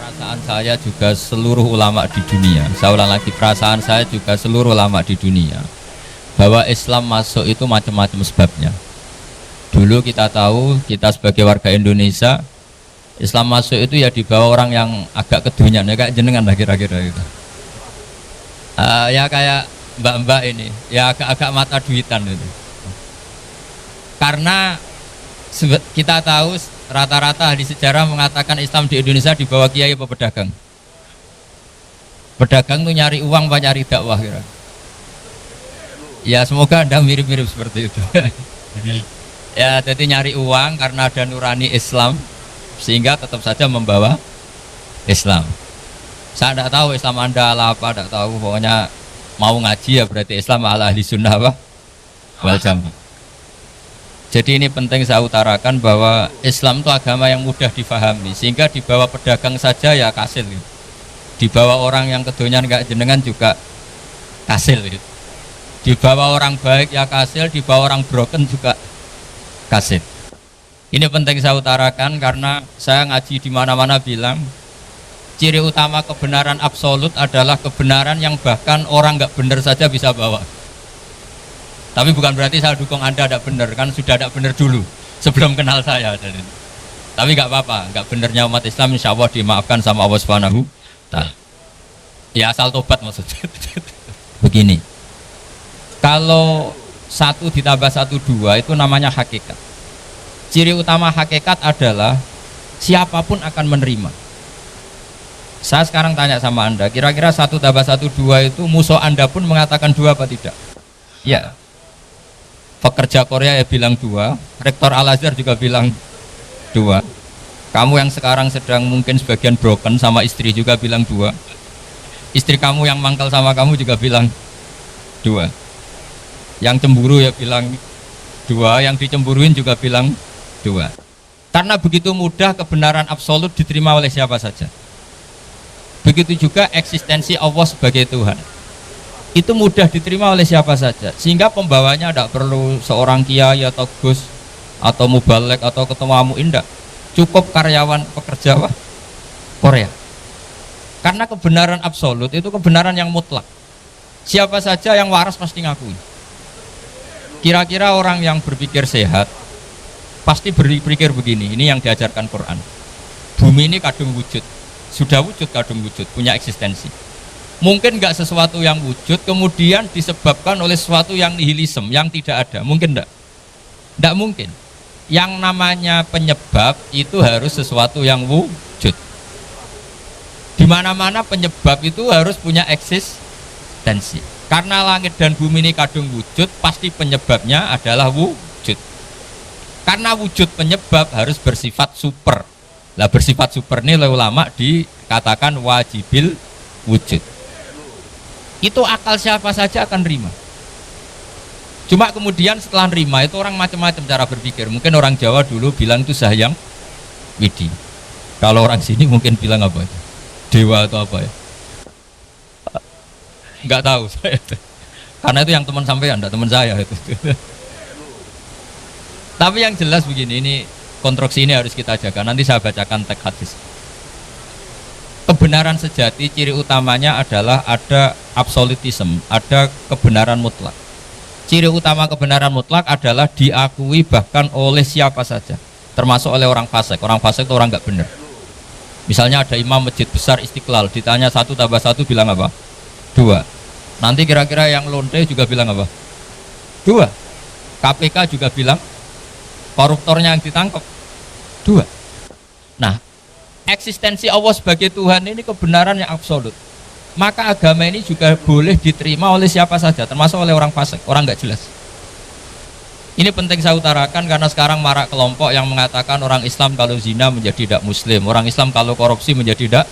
Perasaan saya juga seluruh ulama di dunia. Saya ulang lagi, perasaan saya juga seluruh ulama di dunia bahwa Islam masuk itu macam-macam sebabnya. Dulu kita tahu, kita sebagai warga Indonesia, Islam masuk itu ya dibawa orang yang agak kedunyan, ya kayak jenengan lah kira-kira gitu. Ya kayak mbak-mbak ini, ya agak-agak mata duitan itu. Karena kita tahu rata-rata ahli sejarah mengatakan Islam di Indonesia dibawa kiai apa pedagang. Pedagang tuh nyari uang apa nyari dakwah kira. Ya semoga Anda mirip-mirip seperti itu. Ya jadi nyari uang karena ada nurani Islam sehingga tetap saja membawa Islam. Saya tidak tahu Islam Anda ala apa, tidak tahu, pokoknya mau ngaji ya berarti Islam ala ahli sunnah apa? Wal jamaah. Jadi ini penting saya utarakan bahwa Islam itu agama yang mudah difahami, sehingga dibawa pedagang saja ya kasil gitu. Dibawa orang yang kedonyan gak jenengan juga kasil gitu. Dibawa orang baik ya kasil, dibawa orang broken juga kasil. Ini penting saya utarakan karena saya ngaji di mana-mana bilang ciri utama kebenaran absolut adalah kebenaran yang bahkan orang gak benar saja bisa bawa. Tapi bukan berarti saya dukung Anda tidak benar, kan sudah tidak benar dulu sebelum kenal saya. Tapi nggak apa-apa, nggak benarnya umat Islam insya Allah dimaafkan sama Allah Subhanahu Ta'ala. Ya asal tobat maksudnya. Begini, kalau 1 ditambah 1 2 itu namanya hakikat. Ciri utama hakikat adalah siapapun akan menerima. Saya sekarang tanya sama Anda, kira-kira 1 tambah 1 2 itu musuh Anda pun mengatakan 2 apa tidak? Ya. Pekerja Korea ya bilang 2, rektor Al-Azhar juga bilang 2. Kamu yang sekarang sedang mungkin sebagian broken sama istri juga bilang 2. Istri kamu yang mangkal sama kamu juga bilang 2. Yang cemburu ya bilang 2, yang dicemburuin juga bilang 2. Karena begitu mudah kebenaran absolut diterima oleh siapa saja. Begitu juga eksistensi Allah sebagai Tuhan. Itu mudah diterima oleh siapa saja, sehingga pembawanya tidak perlu seorang kiai atau gus atau mubalek atau ketua muin, cukup karyawan pekerja Korea. Karena kebenaran absolut itu kebenaran yang mutlak, siapa saja yang waras pasti ngakui. Kira-kira orang yang berpikir sehat pasti berpikir begini, ini yang diajarkan Quran, bumi ini kadung wujud, sudah wujud kadung wujud, punya eksistensi. Mungkin nggak sesuatu yang wujud kemudian disebabkan oleh sesuatu yang nihilisme, yang tidak ada. Mungkin enggak? Enggak mungkin. Yang namanya penyebab itu harus sesuatu yang wujud. Di mana-mana penyebab itu harus punya eksistensi. Karena langit dan bumi ini kadung wujud, pasti penyebabnya adalah wujud. Karena wujud penyebab harus bersifat super. Lah bersifat super ini oleh ulama dikatakan wajibil wujud. Itu akal siapa saja akan nerima. Cuma kemudian setelah nerima itu orang macam-macam cara berpikir. Mungkin orang Jawa dulu bilang itu Sahyang Widi. Kalau orang sini mungkin bilang apa ya? Dewa atau apa ya? Nggak tahu saya. Karena itu yang teman sampean, enggak teman saya itu. Tapi yang jelas begini, ini konstruksi ini harus kita jaga. Nanti saya bacakan teks hadis. Kebenaran sejati ciri utamanya adalah ada absolutisme, ada kebenaran mutlak. Ciri utama kebenaran mutlak adalah diakui bahkan oleh siapa saja, termasuk oleh orang fasik. Orang fasik itu orang nggak benar. Misalnya ada imam masjid besar Istiqlal, ditanya 1 tambah 1 bilang apa? 2. Nanti kira-kira yang lonte juga bilang apa? 2. KPK juga bilang koruptornya yang ditangkap 2. Nah, eksistensi Allah sebagai Tuhan ini kebenaran yang absolut. Maka agama ini juga boleh diterima oleh siapa saja, termasuk oleh orang fasik, orang nggak jelas. Ini penting saya utarakan karena sekarang marak kelompok yang mengatakan orang Islam kalau zina menjadi tidak muslim, orang Islam kalau korupsi menjadi tidak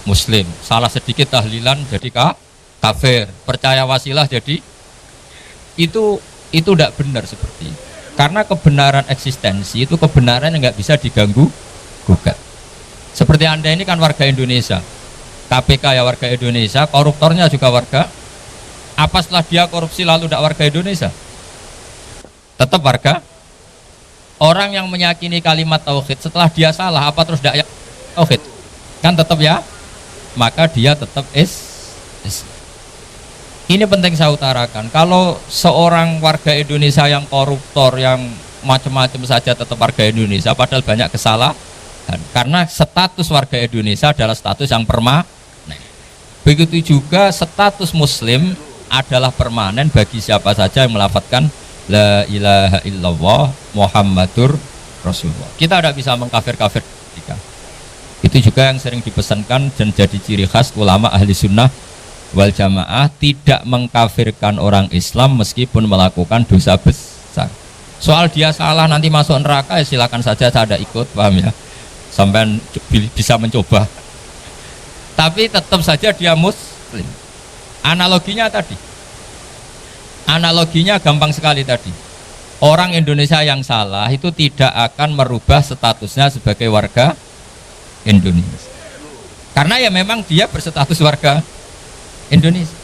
muslim, salah sedikit tahlilan jadi kafir, percaya wasilah jadi itu tidak benar seperti itu. Karena kebenaran eksistensi itu kebenaran yang nggak bisa diganggu gugat. Seperti Anda ini kan warga Indonesia, KPK ya warga Indonesia, koruptornya juga warga. Apa setelah dia korupsi lalu tidak warga Indonesia? Tetap warga. Orang yang meyakini kalimat tauhid setelah dia salah apa terus tidak tauhid? kan tetap ya, maka dia tetap Islam. Ini penting saya utarakan. Kalau seorang warga Indonesia yang koruptor, yang macam-macam saja tetap warga Indonesia, padahal banyak kesalahan. Karena status warga Indonesia adalah status yang permanen. Begitu juga status Muslim adalah permanen bagi siapa saja yang melafadzkan La ilaha illallah Muhammadur Rasulullah. Kita tidak bisa mengkafir-kafir. Itu juga yang sering dipesankan dan jadi ciri khas ulama ahli sunnah wal jamaah, tidak mengkafirkan orang Islam meskipun melakukan dosa besar. Soal dia salah nanti masuk neraka, ya silakan saja, saya ada ikut, paham ya, sampai bisa mencoba, tapi tetap saja dia muslim. Analoginya gampang sekali tadi. Orang Indonesia yang salah itu tidak akan merubah statusnya sebagai warga Indonesia, karena ya memang dia berstatus warga Indonesia.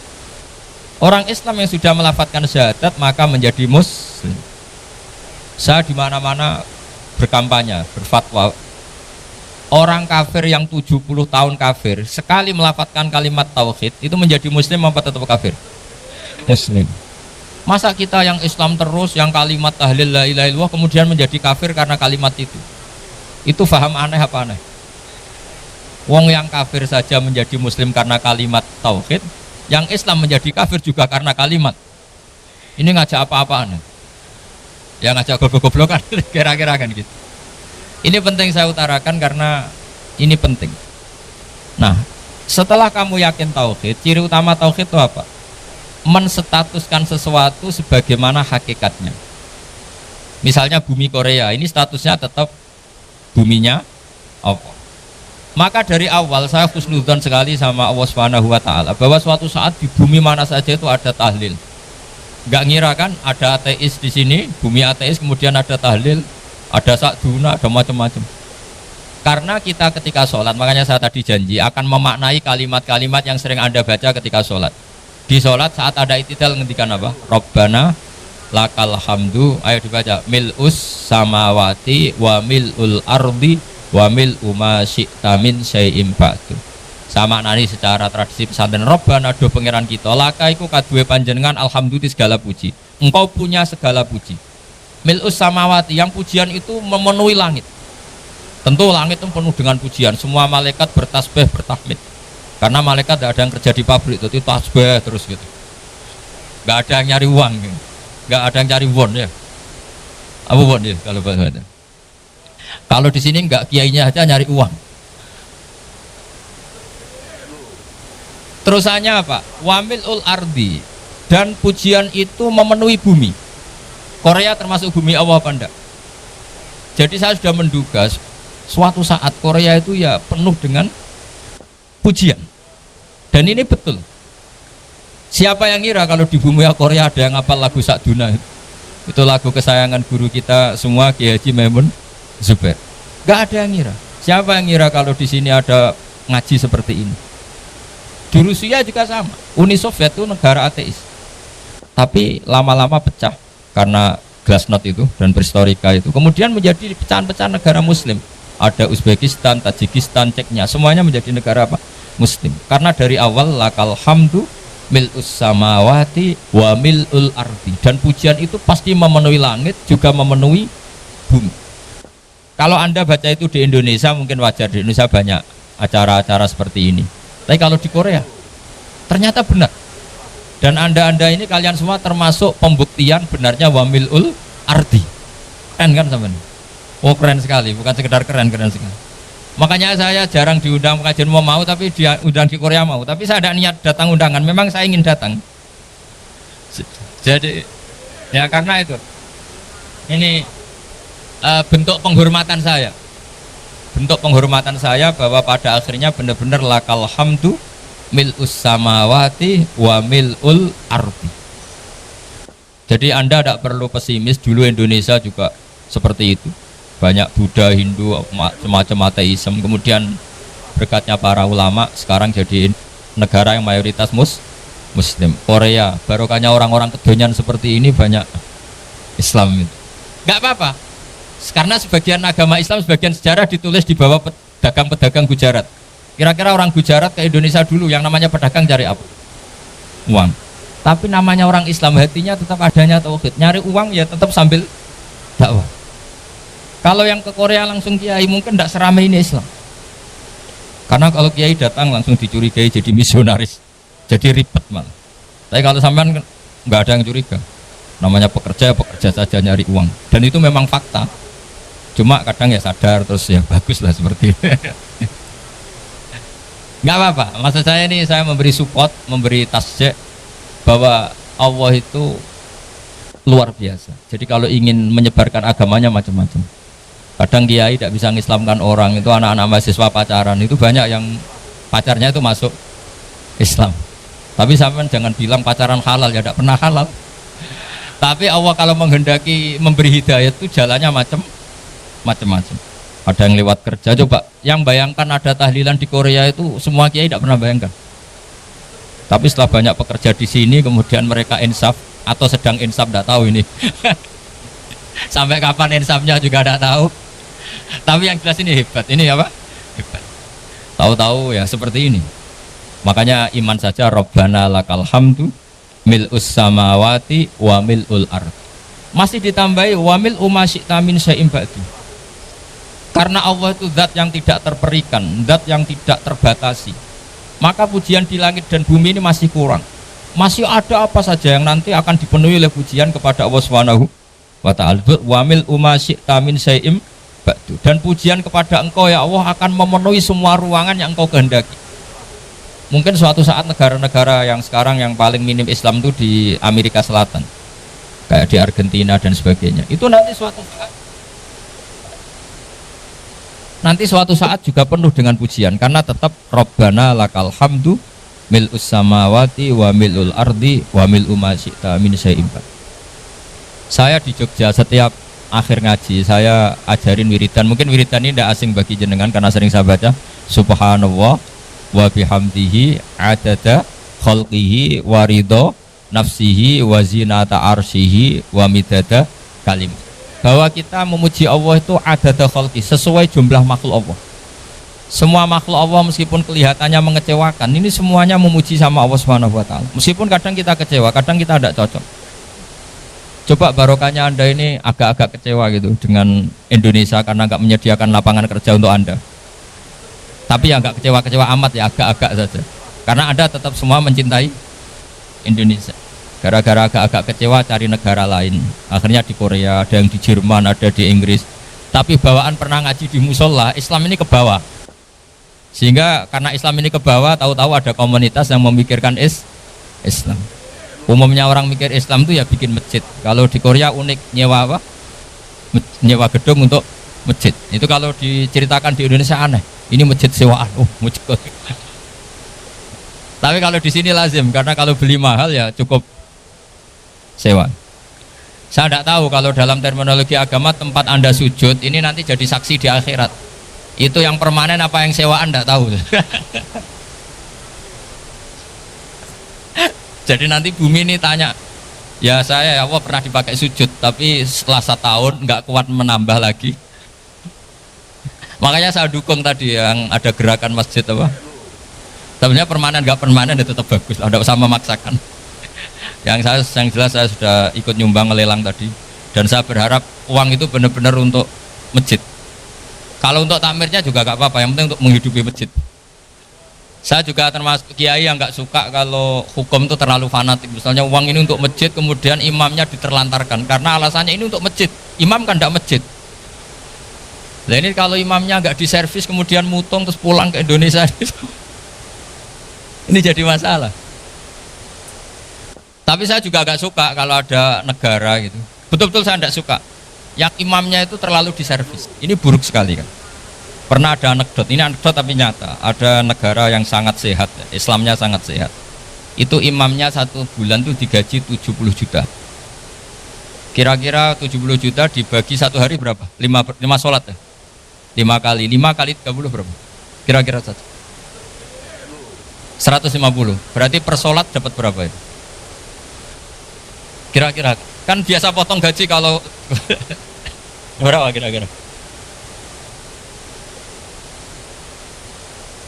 Orang Islam yang sudah melafadzkan syahadat maka menjadi muslim. Saya di mana-mana berkampanye, berfatwa. Orang kafir yang 70 tahun kafir, sekali melafadzkan kalimat tauhid itu menjadi muslim apa tetap kafir? Muslim. Masa kita yang Islam terus, yang kalimat tahlil la ilaha illallah kemudian menjadi kafir karena kalimat itu? Itu faham aneh apa aneh? Wong yang kafir saja menjadi muslim karena kalimat tauhid, yang Islam menjadi kafir juga karena kalimat. Ini ngajak apa-apaan? Ya ngajak goblok-goblokan kira-kira kan gitu. Ini penting saya utarakan karena ini penting. Nah, setelah kamu yakin tauhid, ciri utama tauhid itu apa? Menstatuskan sesuatu sebagaimana hakikatnya. Misalnya bumi Korea, ini statusnya tetap buminya Allah. Maka dari awal saya husnudzon sekali sama Allah Subhanahu wa taala bahwa suatu saat di bumi mana saja itu ada tahlil. Enggak ngira kan ada ateis di sini, bumi ateis, kemudian ada tahlil, ada sakduna, ada macam-macam. Karena kita ketika sholat, makanya saya tadi janji akan memaknai kalimat-kalimat yang sering Anda baca ketika sholat. Di sholat saat ada itidal ngendikan apa? Rabbana lakal hamdu, ayo dibaca, mil'us samawati wa mil'ul ardi wa mil'u ma syi'ta min syai'im ba'du. Sama nani secara tradisi pesantren, Rabbana do pangeran kita, laka iku kaduwe panjenengan alhamdulillah segala puji. Engkau punya segala puji. Mil'us samawati, yang pujian itu memenuhi langit. Tentu langit itu penuh dengan pujian, semua malaikat bertasbih, bertahmid. Karena malaikat tidak ada yang kerja di pabrik, itu tasbih terus gitu. Gak ada yang nyari uang, gak ada yang cari won ya. Apa won ya kalau bahasa? Kalau di sini enggak, kiainya aja nyari uang. Terusannya apa? Wamilul ardi, dan pujian itu memenuhi bumi. Korea termasuk bumi Allah apa enggak? Jadi saya sudah menduga suatu saat Korea itu ya penuh dengan pujian. Dan ini betul. Siapa yang ngira kalau di bumi Korea ada yang hafal lagu Sakduna? Itu lagu kesayangan guru kita semua, Kiai Haji Maimun Zubair. Gak ada yang ngira. Siapa yang ngira kalau di sini ada ngaji seperti ini? Di Rusia juga sama. Uni Soviet itu negara ateis, tapi lama-lama pecah karena glasnost itu dan perestroika itu. Kemudian menjadi pecahan-pecahan negara Muslim. Ada Uzbekistan, Tajikistan, Ceknya, semuanya menjadi negara apa? Muslim. Karena dari awal lakal hamdu mil'us samawati wa mil'ul ardi, dan pujian itu pasti memenuhi langit juga memenuhi bumi. Kalau Anda baca itu di Indonesia mungkin wajar, di Indonesia banyak acara-acara seperti ini. Tapi kalau di Korea ternyata benar. Dan anda ini kalian semua termasuk pembuktian benarnya wa mil'ul ardi. Keren kan teman? Oh keren sekali, bukan sekedar keren, keren sekali. Makanya saya jarang diundang pengajian mau tapi diundang di Korea mau. Tapi saya ada niat datang undangan, memang saya ingin datang. Jadi ya karena itu ini bentuk penghormatan saya. Bentuk penghormatan saya bahwa pada akhirnya benar-benar lakal hamdu mil'us samawati wa mil'ul ardi. Jadi Anda tidak perlu pesimis, dulu Indonesia juga seperti itu. Banyak Buddha, Hindu, semacam ateisme. Kemudian berkatnya para ulama sekarang jadi negara yang mayoritas Muslim. Korea, barokahnya orang-orang kedonyan seperti ini banyak Islam itu. Gak apa-apa, karena sebagian agama Islam, sebagian sejarah ditulis di bawah pedagang-pedagang Gujarat. Kira-kira orang Gujarat ke Indonesia dulu yang namanya pedagang cari apa? Uang. Tapi namanya orang Islam hatinya tetap adanya tauhid. Nyari uang ya tetap sambil dakwah. Kalau yang ke Korea langsung kiai mungkin tidak seramai ini Islam. Karena kalau kiai datang langsung dicurigai jadi misionaris, jadi ribet malah. Tapi kalau sampean nggak ada yang curiga. Namanya pekerja saja nyari uang. Dan itu memang fakta. Cuma kadang ya sadar terus ya bagus lah seperti itu. Nggak apa-apa. Maksud saya ini saya memberi support, memberi tasjek bahwa Allah itu luar biasa. Jadi kalau ingin menyebarkan agamanya macam-macam. Kadang kiai tidak bisa mengislamkan orang, itu anak-anak mahasiswa pacaran, itu banyak yang pacarnya itu masuk Islam. Tapi sampean jangan bilang pacaran halal, ya tidak pernah halal. Tapi Allah kalau menghendaki memberi hidayah itu jalannya macam-macam. Ada yang lewat kerja, coba yang bayangkan ada tahlilan di Korea itu semua kiai tidak pernah bayangkan. Tapi setelah banyak pekerja di sini, kemudian mereka insaf atau sedang insaf, tidak tahu ini. Sampai kapan insafnya juga tidak tahu. Tapi yang jelas ini hebat. Ini apa? Hebat. Tahu-tahu ya seperti ini. Makanya iman saja Rabbana lakal hamdu mil'us samawati wa mil'ul ard. Masih ditambahi wa mil'u ma syi'ta min syai'in ba'du. Karena Allah itu zat yang tidak terperikan, zat yang tidak terbatasi. Maka pujian di langit dan bumi ini masih kurang. Masih ada apa saja yang nanti akan dipenuhi oleh pujian kepada Allah Subhanahu wa ta'ala. Wa mil'u ma syi'ta min syai'in ba'du. Dan pujian kepada Engkau ya Allah akan memenuhi semua ruangan yang Engkau kehendaki. Mungkin suatu saat negara-negara yang sekarang yang paling minim Islam itu di Amerika Selatan, kayak di Argentina dan sebagainya, itu nanti suatu saat juga penuh dengan pujian, karena tetap Rabbana lakal hamdu mil'us samawati wa mil'ul ardi wa mil'u ma syi'ta min syai'in ba'du. Saya di Jogja setiap akhir ngaji saya ajarin wiridan. Mungkin wiridan ini tidak asing bagi jenengan karena sering saya baca. Subhanallah wa bihamdihi adada khalqihi wa ridho nafsihi wa zinata arsyihi wa midada kalim. Bahwa kita memuji Allah itu adada khalqi, sesuai jumlah makhluk Allah. Semua makhluk Allah meskipun kelihatannya mengecewakan, ini semuanya memuji sama Allah Subhanahu wa taala. Meskipun kadang kita kecewa, kadang kita tidak cocok. Coba barokahnya Anda ini agak-agak kecewa gitu dengan Indonesia karena nggak menyediakan lapangan kerja untuk Anda. Tapi ya nggak kecewa-kecewa amat ya, agak-agak saja. Karena Anda tetap semua mencintai Indonesia. Gara-gara agak-agak kecewa cari negara lain. Akhirnya di Korea, ada yang di Jerman, ada di Inggris. Tapi bawaan pernah ngaji di musola, Islam ini ke bawah. Sehingga karena Islam ini ke bawah, tahu-tahu ada komunitas yang memikirkan Islam. Umumnya orang mikir Islam itu ya bikin masjid. Kalau di Korea unik, nyewa apa? Nyewa gedung untuk masjid. Itu kalau diceritakan di Indonesia aneh. Ini masjid sewaan. Masjid. Tapi kalau di sini lazim, karena kalau beli mahal ya cukup sewa. Saya tidak tahu kalau dalam terminologi agama tempat Anda sujud ini nanti jadi saksi di akhirat. Itu yang permanen apa yang sewaan tidak tahu. Jadi nanti bumi ini tanya, ya saya ya Allah pernah dipakai sujud, tapi setelah 1 tahun nggak kuat menambah lagi. Makanya saya dukung tadi yang ada gerakan masjid apa. Sebenarnya permanen nggak permanen itu tetap bagus, tidak usah memaksakan. Yang jelas saya sudah ikut nyumbang lelang tadi, dan saya berharap uang itu benar-benar untuk masjid. Kalau untuk takmirnya juga nggak apa-apa, yang penting untuk menghidupi masjid. Saya juga termasuk kiai yang nggak suka kalau hukum itu terlalu fanatik. Misalnya uang ini untuk masjid, kemudian imamnya diterlantarkan karena alasannya ini untuk masjid. Imam kan tidak masjid. Nah ini kalau imamnya nggak diservis kemudian mutung terus pulang ke Indonesia, ini jadi masalah. Tapi saya juga nggak suka kalau ada negara gitu. Betul-betul saya tidak suka. Yang imamnya itu terlalu diservis. Ini buruk sekali kan. Pernah ada anekdot, ini anekdot tapi nyata. Ada negara yang sangat sehat, Islamnya sangat sehat. Itu imamnya 1 bulan tuh digaji 70 juta. Kira-kira 70 juta dibagi 1 hari berapa? 5 sholat ya? 5 kali 30 berapa? Kira-kira saja 150. Berarti per sholat dapat berapa ya? Kira-kira. Kan biasa potong gaji kalau berapa kira-kira?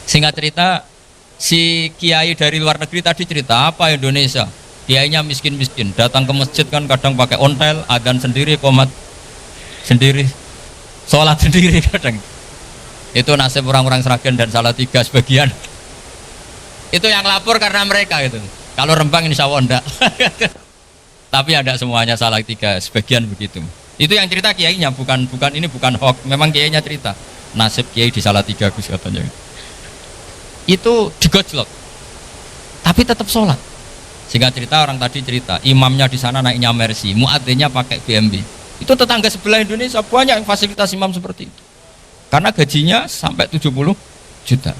Singkat cerita, si kiai dari luar negeri tadi cerita apa Indonesia? Kiainya miskin-miskin, datang ke masjid kan kadang pakai ontel, adzan sendiri, qomat sendiri, sholat sendiri kadang. Itu nasib orang-orang Sragen dan Salatiga sebagian. Itu yang lapor karena mereka itu. Kalau Rembang insya Allah enggak. Tapi ada semuanya Salatiga, sebagian begitu. Itu yang cerita kiainya, bukan ini bukan hoax. Memang kiainya cerita. Nasib kiai di Salatiga Gus katanya. Itu digojlok. Tapi tetap sholat. Sehingga cerita orang tadi cerita, imamnya di sana naiknya Mercy, muadzinnya pakai BMW. Itu tetangga sebelah Indonesia banyak yang fasilitas imam seperti itu. Karena gajinya sampai 70 juta.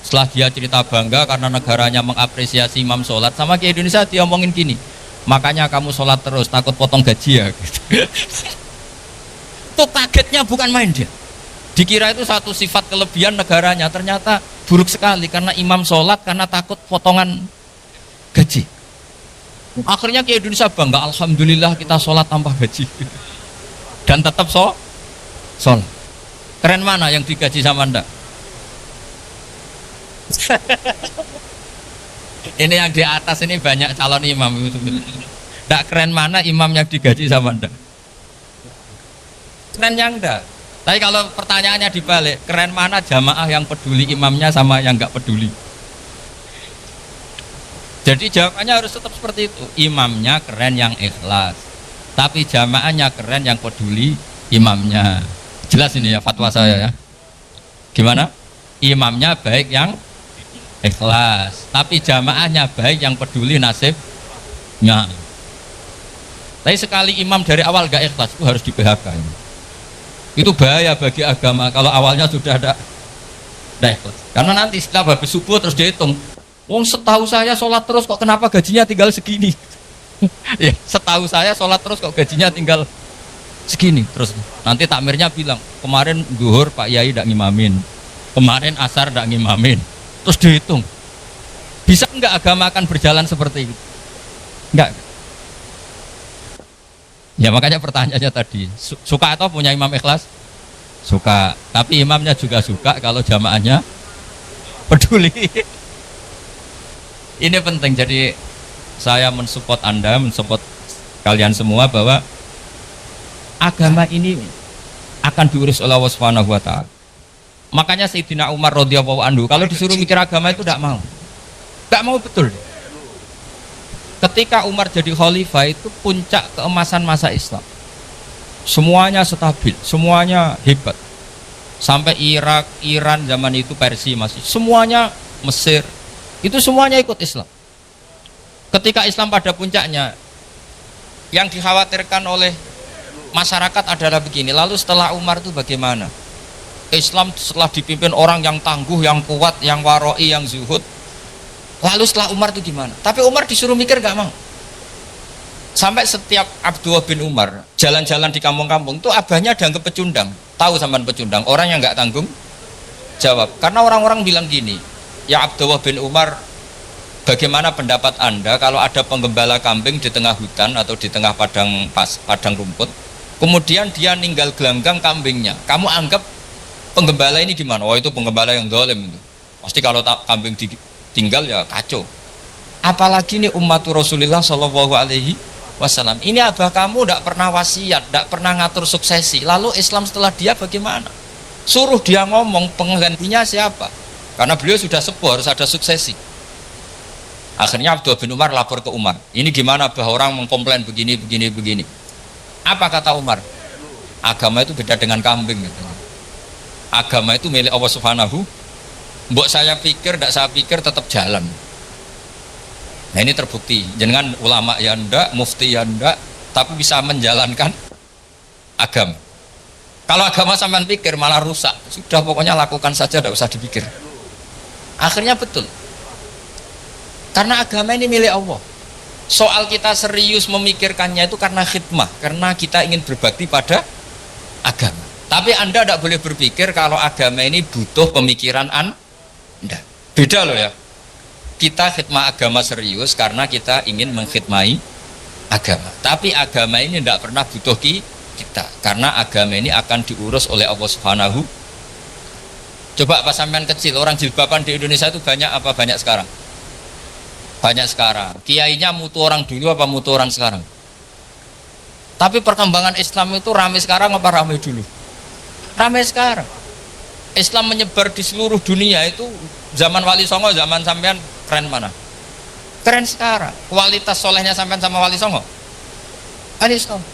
Setelah dia cerita bangga karena negaranya mengapresiasi imam sholat, sama Kiai Indonesia dia omongin gini, makanya kamu sholat terus, takut potong gaji ya. Gitu. Itu kagetnya bukan main dia. Dikira itu satu sifat kelebihan negaranya, ternyata buruk sekali karena imam sholat karena takut potongan gaji. Akhirnya Kiai Indonesia bangga, alhamdulillah kita sholat tambah gaji dan tetap sholat. Keren mana yang digaji sama Anda? Ini yang di atas ini banyak calon imam. Tidak keren mana imam yang digaji sama Anda? Keren yang enggak. Tapi kalau pertanyaannya dibalik, keren mana jamaah yang peduli imamnya sama yang enggak peduli? Jadi jawabannya harus tetap seperti itu. Imamnya keren yang ikhlas, tapi jamaahnya keren yang peduli imamnya. Jelas ini ya fatwa saya ya. Gimana? Imamnya baik yang ikhlas, tapi jamaahnya baik yang peduli nasibnya. Tapi sekali imam dari awal gak ikhlas itu harus di PHK. Itu bahaya bagi agama kalau awalnya sudah ada ikhlas. Karena nanti setelah habis subuh terus dihitung. Wong setahu saya sholat terus kok kenapa gajinya tinggal segini? Ya, setahu saya sholat terus kok gajinya tinggal segini. Terus nanti takmirnya bilang kemarin zuhur Pak Yai tidak ngimamin, kemarin asar tidak ngimamin. Terus dihitung. Bisa enggak agama akan berjalan seperti itu? Enggak. Ya makanya pertanyaannya tadi, suka atau punya imam ikhlas? Suka. Tapi imamnya juga suka kalau jamaahnya peduli. Ini penting, jadi saya mensupport Anda, mensupport kalian semua bahwa agama ini akan diurus oleh Allah Subhanahu wa taala. Makanya Sayyidina Umar radhiyallahu anhu kalau disuruh mikir agama itu tidak mau. Tidak mau betul. Ketika Umar jadi khalifah itu puncak keemasan masa Islam. Semuanya stabil, semuanya hebat. Sampai Irak, Iran zaman itu Persia masih, semuanya Mesir. Itu semuanya ikut Islam. Ketika Islam pada puncaknya, yang dikhawatirkan oleh masyarakat adalah begini, lalu setelah Umar itu bagaimana? Islam setelah dipimpin orang yang tangguh, yang kuat, yang waroi, yang zuhud, lalu setelah Umar itu gimana? Tapi Umar disuruh mikir gak mau. Sampai setiap Abdullah bin Umar jalan-jalan di kampung-kampung itu abahnya dianggap pecundang. Tahu sampean pecundang? Orang yang gak tanggung jawab. Karena orang-orang bilang gini, ya Abdullah bin Umar, bagaimana pendapat Anda kalau ada penggembala kambing di tengah hutan atau di tengah padang rumput, kemudian dia ninggal gelanggang kambingnya, kamu anggap penggembala ini gimana? Oh itu penggembala yang zalim itu. Pasti kalau kambing ditinggal ya kacau. Apalagi ini umat Rasulullah Shallallahu Alaihi Wasallam. Ini abah kamu tidak pernah wasiat, tidak pernah ngatur suksesi. Lalu Islam setelah dia bagaimana? Suruh dia ngomong penggantinya siapa? Karena beliau sudah sepuh, harus ada suksesi. Akhirnya Abdullah bin Umar lapor ke Umar. Ini gimana bah orang mengkomplain begini. Apa kata Umar? Agama itu beda dengan kambing. Agama itu milik Allah Subhanahu. Mbok saya pikir, tidak saya pikir tetap jalan. Nah ini terbukti. Jangan ulama ya ndak, mufti ya ndak, tapi bisa menjalankan agama. Kalau agama sampean pikir malah rusak. Sudah pokoknya lakukan saja, tidak usah dipikir. Akhirnya betul. Karena agama ini milik Allah. Soal kita serius memikirkannya itu karena khidmah, karena kita ingin berbakti pada agama. Tapi Anda tidak boleh berpikir kalau agama ini butuh pemikiran Anda. Beda loh ya. Kita khidmah agama serius karena kita ingin mengkhidmai agama. Tapi agama ini tidak pernah butuh kita, karena agama ini akan diurus oleh Allah Subhanahu Coba pas sampean kecil, orang jilbaban di Indonesia itu banyak apa banyak sekarang? Banyak sekarang. Kiainya mutu orang dulu apa mutu orang sekarang? Tapi perkembangan Islam itu ramai sekarang apa ramai dulu? Ramai sekarang. Islam menyebar di seluruh dunia itu zaman Wali Songo, zaman sampean keren mana? Keren sekarang. Kualitas solehnya sampean sama Wali Songo? Wali Songo.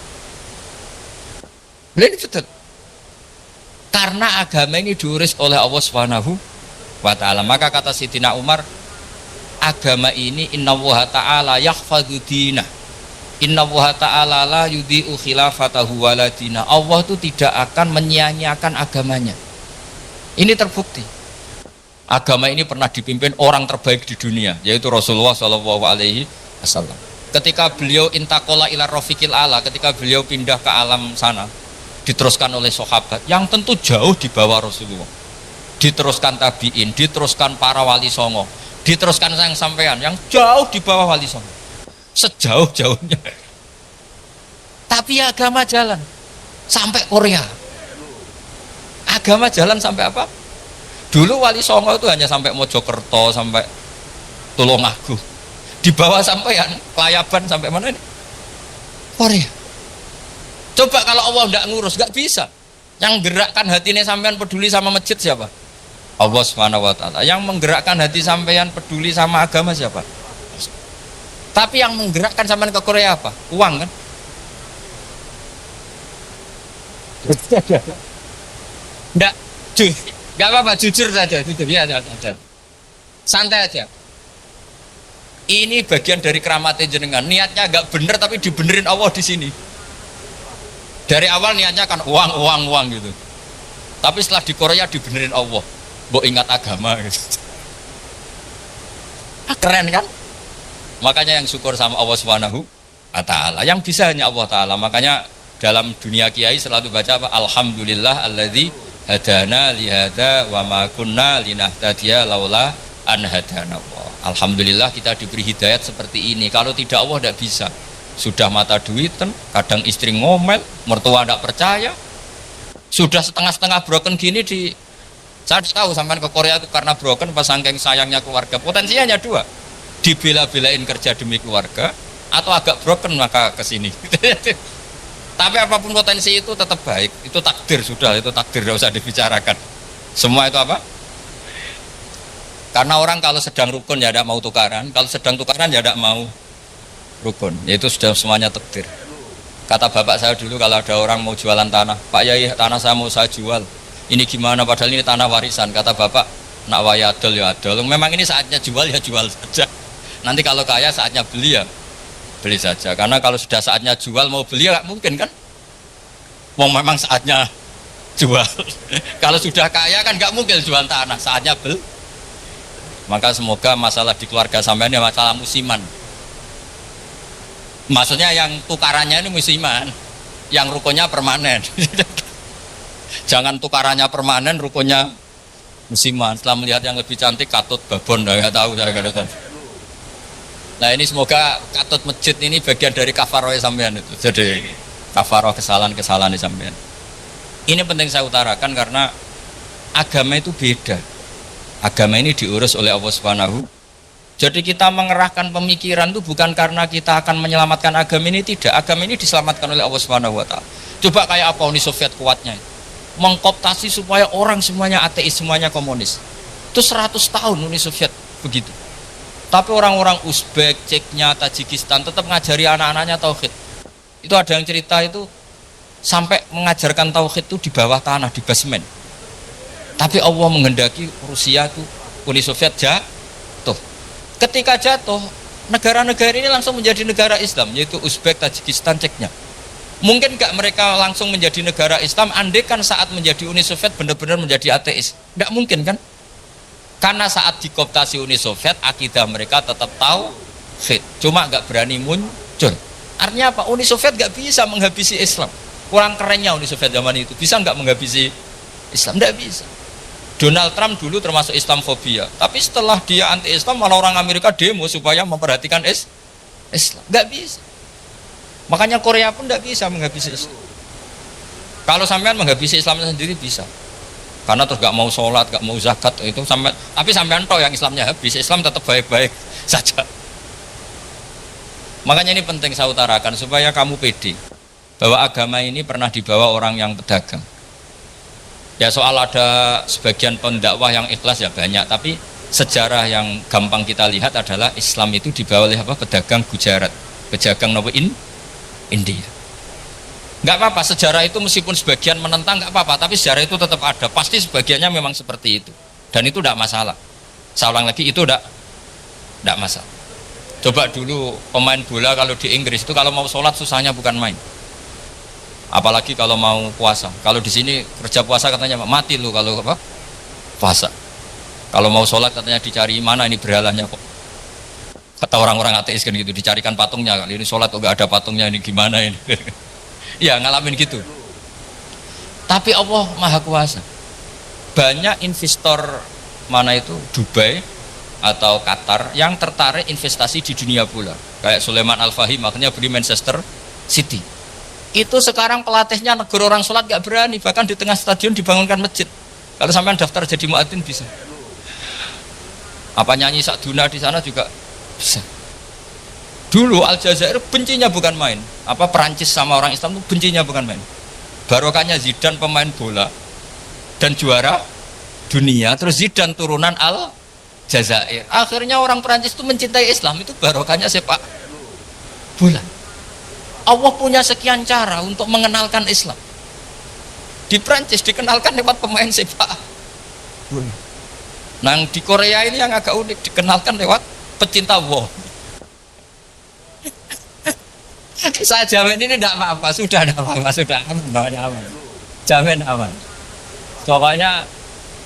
Ini betul. Karena agama ini diurus oleh Allah Subhanahu wa ta'ala. Maka kata Sidina Umar, agama ini innallaha ta'ala yahfadhu dinah. Innallaha ta'ala la yudhi'u khilafatahu waladina. Allah itu tidak akan menyia-nyiakan agamanya. Ini terbukti. Agama ini pernah dipimpin orang terbaik di dunia, yaitu Rasulullah SAW. Ketika beliau intakola ila rofiqil ala, ketika beliau pindah ke alam sana, diteruskan oleh sahabat yang tentu jauh di bawah Rasulullah, diteruskan tabiin, diteruskan para wali songo, diteruskan yang sampean yang jauh di bawah wali songo, sejauh-jauhnya. Tapi agama jalan sampai Korea. Agama jalan sampai apa? Dulu wali songo itu hanya sampai Mojokerto, sampai Tulungagung. Di bawah sampean Klayaban sampai mana ini? Korea. Coba kalau Allah tidak ngurus, nggak bisa. Yang gerakkan hatinya sampean peduli sama masjid siapa? Allah Subhanahu wa ta'ala. Yang menggerakkan hati sampean peduli sama agama siapa? Tapi yang menggerakkan sampean ke Korea apa? Uang kan? Enggak, nggak apa-apa, jujur saja, jujur ya saja. Santai aja. Ini bagian dari keramatnya jenengan. Niatnya agak bener tapi dibenerin Allah di sini. Dari awal niatnya kan uang gitu. Tapi setelah di Korea dibenerin Allah. Mbok ingat agama gitu. Keren kan? Makanya yang syukur sama Allah Subhanahu wa ta'ala. Yang bisa hanya Allah ta'ala. Makanya dalam dunia kiai selalu baca apa? Alhamdulillah alladzi hadana lihada wa ma kunna linahtadiya laula an hadana Allah. Alhamdulillah kita diberi hidayat seperti ini. Kalau tidak Allah tidak bisa. Sudah mata duitan, kadang istri ngomel, mertua tidak percaya. Sudah setengah-setengah broken gini saya tahu sampai ke Korea itu karena broken pas saking sayangnya keluarga. Potensinya hanya dua. Dibela-belain kerja demi keluarga atau agak broken maka ke sini. Tapi apapun potensi itu tetap baik. Itu takdir sudah, itu takdir tidak usah dibicarakan. Semua itu apa? Karena orang kalau sedang rukun ya tidak mau tukaran, kalau sedang tukaran ya tidak mau rukun. Itu sudah semuanya takdir. Kata bapak saya dulu kalau ada orang mau jualan tanah, Pak Yai tanah saya mau saya jual. Ini gimana? Padahal ini tanah warisan. Kata bapak, nak waya adol ya adol. Memang ini saatnya jual ya jual saja. Nanti kalau kaya saatnya beli ya beli saja. Karena kalau sudah saatnya jual mau beli ya nggak mungkin kan? Mau memang saatnya jual. Kalau sudah kaya kan nggak mungkin jual tanah. Saatnya beli. Maka semoga masalah di keluarga sampean ya masalah musiman. Maksudnya yang tukarannya ini musiman, yang rukunnya permanen. Jangan tukarannya permanen, rukunnya musiman. Setelah melihat yang lebih cantik, katut babon, nggak tahu saya kata. Nah ini semoga katut masjid ini bagian dari kafaroh sampean itu. Jadi kafaroh kesalahan-kesalahan di sampean. Ini penting saya utarakan karena agama itu beda. Agama ini diurus oleh Allah Subhanahu. Jadi kita mengerahkan pemikiran itu bukan karena kita akan menyelamatkan agama ini, tidak. Agama ini diselamatkan oleh Allah Subhanahu wa ta'ala. Coba kayak apa Uni Soviet kuatnya. Mengkooptasi supaya orang semuanya ateis, semuanya komunis. Itu 100 tahun Uni Soviet begitu. Tapi orang-orang Uzbek, Ceknya, Tajikistan tetap ngajari anak-anaknya tauhid. Itu ada yang cerita itu sampai mengajarkan tauhid itu di bawah tanah, di basement. Tapi Allah menghendaki Rusia itu, Uni Soviet jatuh. Ketika jatuh, negara-negara ini langsung menjadi negara Islam, yaitu Uzbek, Tajikistan, Ceknya. Mungkin nggak mereka langsung menjadi negara Islam, andai kan saat menjadi Uni Soviet benar-benar menjadi ateis. Nggak mungkin kan? Karena saat dikooptasi Uni Soviet, akidah mereka tetap tauhid, cuma nggak berani muncul. Artinya apa? Uni Soviet nggak bisa menghabisi Islam. Kurang kerennya Uni Soviet zaman itu, bisa nggak menghabisi Islam? Nggak bisa. Donald Trump dulu termasuk Islamfobia, tapi setelah dia anti-Islam malah orang Amerika demo supaya memperhatikan Islam. Nggak bisa. Makanya Korea pun nggak bisa menghabisi Islam. Kalau sampean menghabisi Islam sendiri bisa. karena terus gak mau sholat, gak mau zakat itu sampai, tapi sampai ento yang Islamnya habis, Islam tetap baik-baik saja. Makanya ini penting saya utarakan supaya kamu pede bahwa agama ini pernah dibawa orang yang pedagang. Ya soal ada sebagian pendakwah yang ikhlas ya banyak, tapi sejarah yang gampang kita lihat adalah Islam itu dibawa oleh apa? Pedagang Gujarat, pedagang India. Nggak apa-apa, sejarah itu meskipun sebagian menentang nggak apa-apa, tapi sejarah itu tetap ada, pasti sebagiannya memang seperti itu, dan itu tidak masalah. Saya ulang lagi, itu tidak masalah. Coba dulu pemain bola kalau di Inggris itu kalau mau sholat susahnya bukan main, apalagi kalau mau puasa. Kalau di sini kerja puasa katanya mati lu kalau apa puasa. Kalau mau sholat katanya dicari mana ini berhalanya kok, kata orang-orang ateis kan gitu, dicarikan patungnya. Kali ini sholat kok nggak ada patungnya, ini gimana ini. Ya ngalamin gitu. Tapi Allah Maha Kuasa. Banyak investor mana itu Dubai atau Qatar yang tertarik investasi di dunia bola. Kayak Sulaiman Al-Fahim makanya beli Manchester City. Itu sekarang pelatihnya negara orang sholat gak berani, bahkan di tengah stadion dibangunkan masjid. Kalau sampean daftar jadi muadzin bisa. Apa nyanyi Sakduna di sana juga bisa. Dulu Aljazair bencinya bukan main. Apa Perancis sama orang Islam itu bencinya bukan main. Barokahnya Zidane pemain bola dan juara dunia, terus Zidane turunan Aljazair. Akhirnya orang Perancis itu mencintai Islam, itu barokahnya sepak bola. Allah punya sekian cara untuk mengenalkan Islam. Di Perancis dikenalkan lewat pemain sepak bola. Nah di Korea ini yang agak unik, dikenalkan lewat pecinta wow. Saya jamin ini tidak apa-apa, sudah tidak apa-apa, sudah aman, jamin aman. Pokoknya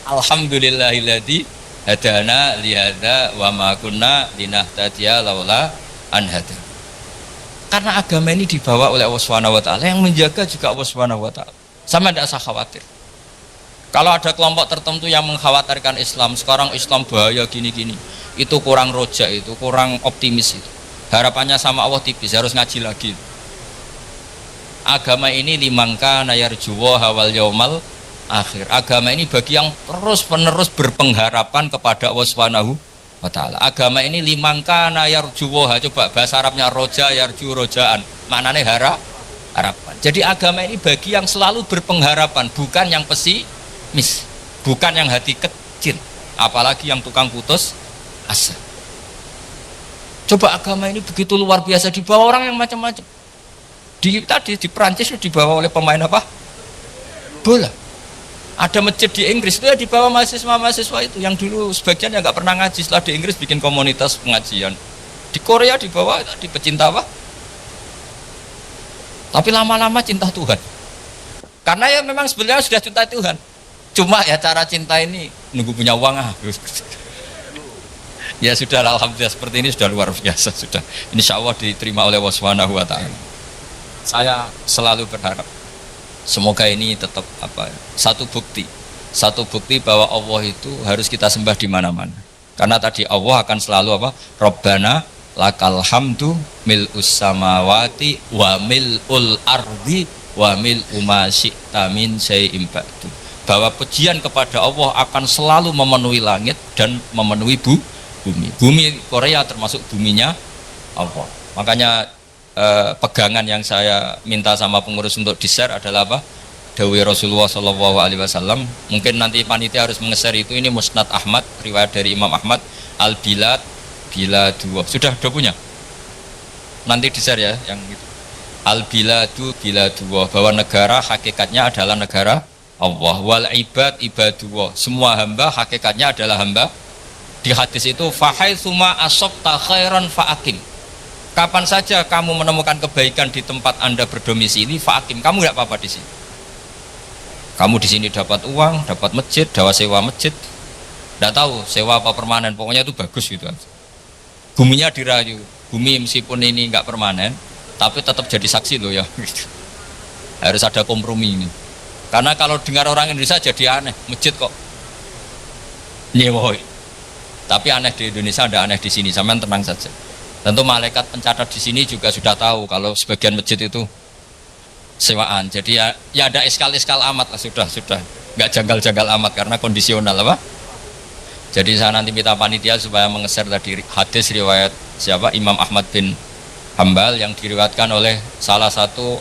alhamdulillahilladzi hadana lihada wa ma kunna linahtadiya laula an hada. Karena agama ini dibawa oleh Allah Subhanahu wa taala, yang menjaga juga Allah Subhanahu wa taala. Sama tidak usah khawatir. Kalau ada kelompok tertentu yang mengkhawatirkan Islam, sekarang Islam bahaya gini-gini, itu kurang roja, itu kurang optimis itu. Harapannya sama Allah tipis, harus ngaji lagi. Agama ini limangka nayarjuwa hawal yaumal akhir. Agama ini bagi yang terus-menerus berpengharapan kepada Allah Subhanahu wa taala. Agama ini limangka nayarjuwa, coba bahasa Arabnya roja yarju rojaan. Maknanya harapan. Jadi agama ini bagi yang selalu berpengharapan, bukan yang pesimis, bukan yang hati kecil, apalagi yang tukang putus asa. Coba agama ini begitu luar biasa dibawa orang yang macam-macam. Tadi di Perancis itu dibawa oleh pemain apa? Bola. Ada masjid di Inggris itu ya dibawa mahasiswa-mahasiswa itu yang dulu sebagian yang nggak pernah ngaji, setelah di Inggris bikin komunitas pengajian. Di Korea dibawa di pecinta apa? Tapi lama-lama cinta Tuhan. Karena ya memang sebenarnya sudah cinta Tuhan. Cuma ya cara cinta ini nunggu punya uang Ya sudah, alhamdulillah seperti ini sudah luar biasa, sudah. Insya Allah diterima oleh Allah Subhanahu wa taala. Saya selalu berharap semoga ini tetap satu bukti bahwa Allah itu harus kita sembah di mana-mana. Karena tadi Allah akan selalu Rabbana lakal hamdu mil'us samawati wa mil'ul ardi wa mil'u ma syi'ta min syai'in ba'du. Bahwa pujian kepada Allah akan selalu memenuhi langit dan memenuhi bumi Korea termasuk buminya Allah. Makanya pegangan yang saya minta sama pengurus untuk di-share adalah dawuh Rasulullah SAW. Mungkin nanti panitia harus menge-share itu. Ini Musnad Ahmad, riwayat dari Imam Ahmad. Al-bilad biladullah. Sudah punya? Nanti di-share ya yang itu. Al-biladu biladullah, bahwa negara hakikatnya adalah negara Allah. Wal ibad ibadullah, semua hamba hakikatnya adalah hamba. Di hadis itu fahaitsuma asabta khairan fa'akim. Kapan saja kamu menemukan kebaikan di tempat Anda berdomisili, fa'akim, kamu enggak apa-apa di sini. Kamu di sini dapat uang, dapat masjid, dapat sewa masjid. Enggak tahu sewa apa permanen, pokoknya itu bagus gitu. Buminya dirayu. Bumi meskipun ini enggak permanen, tapi tetap jadi saksi loh ya. Harus ada kompromi ini. Karena kalau dengar orang Indonesia jadi aneh, masjid kok nyewoi. Tapi aneh di Indonesia, ada aneh di sini, sampean tenang saja. Tentu malaikat pencatat di sini juga sudah tahu kalau sebagian masjid itu sewaan. Jadi ya ada iskal-iskal amat lah, sudah. nggak janggal-janggal amat karena kondisional apa. Jadi saya nanti minta panitia supaya mengeser tadi hadis riwayat siapa Imam Ahmad bin Hambal yang diriwayatkan oleh salah satu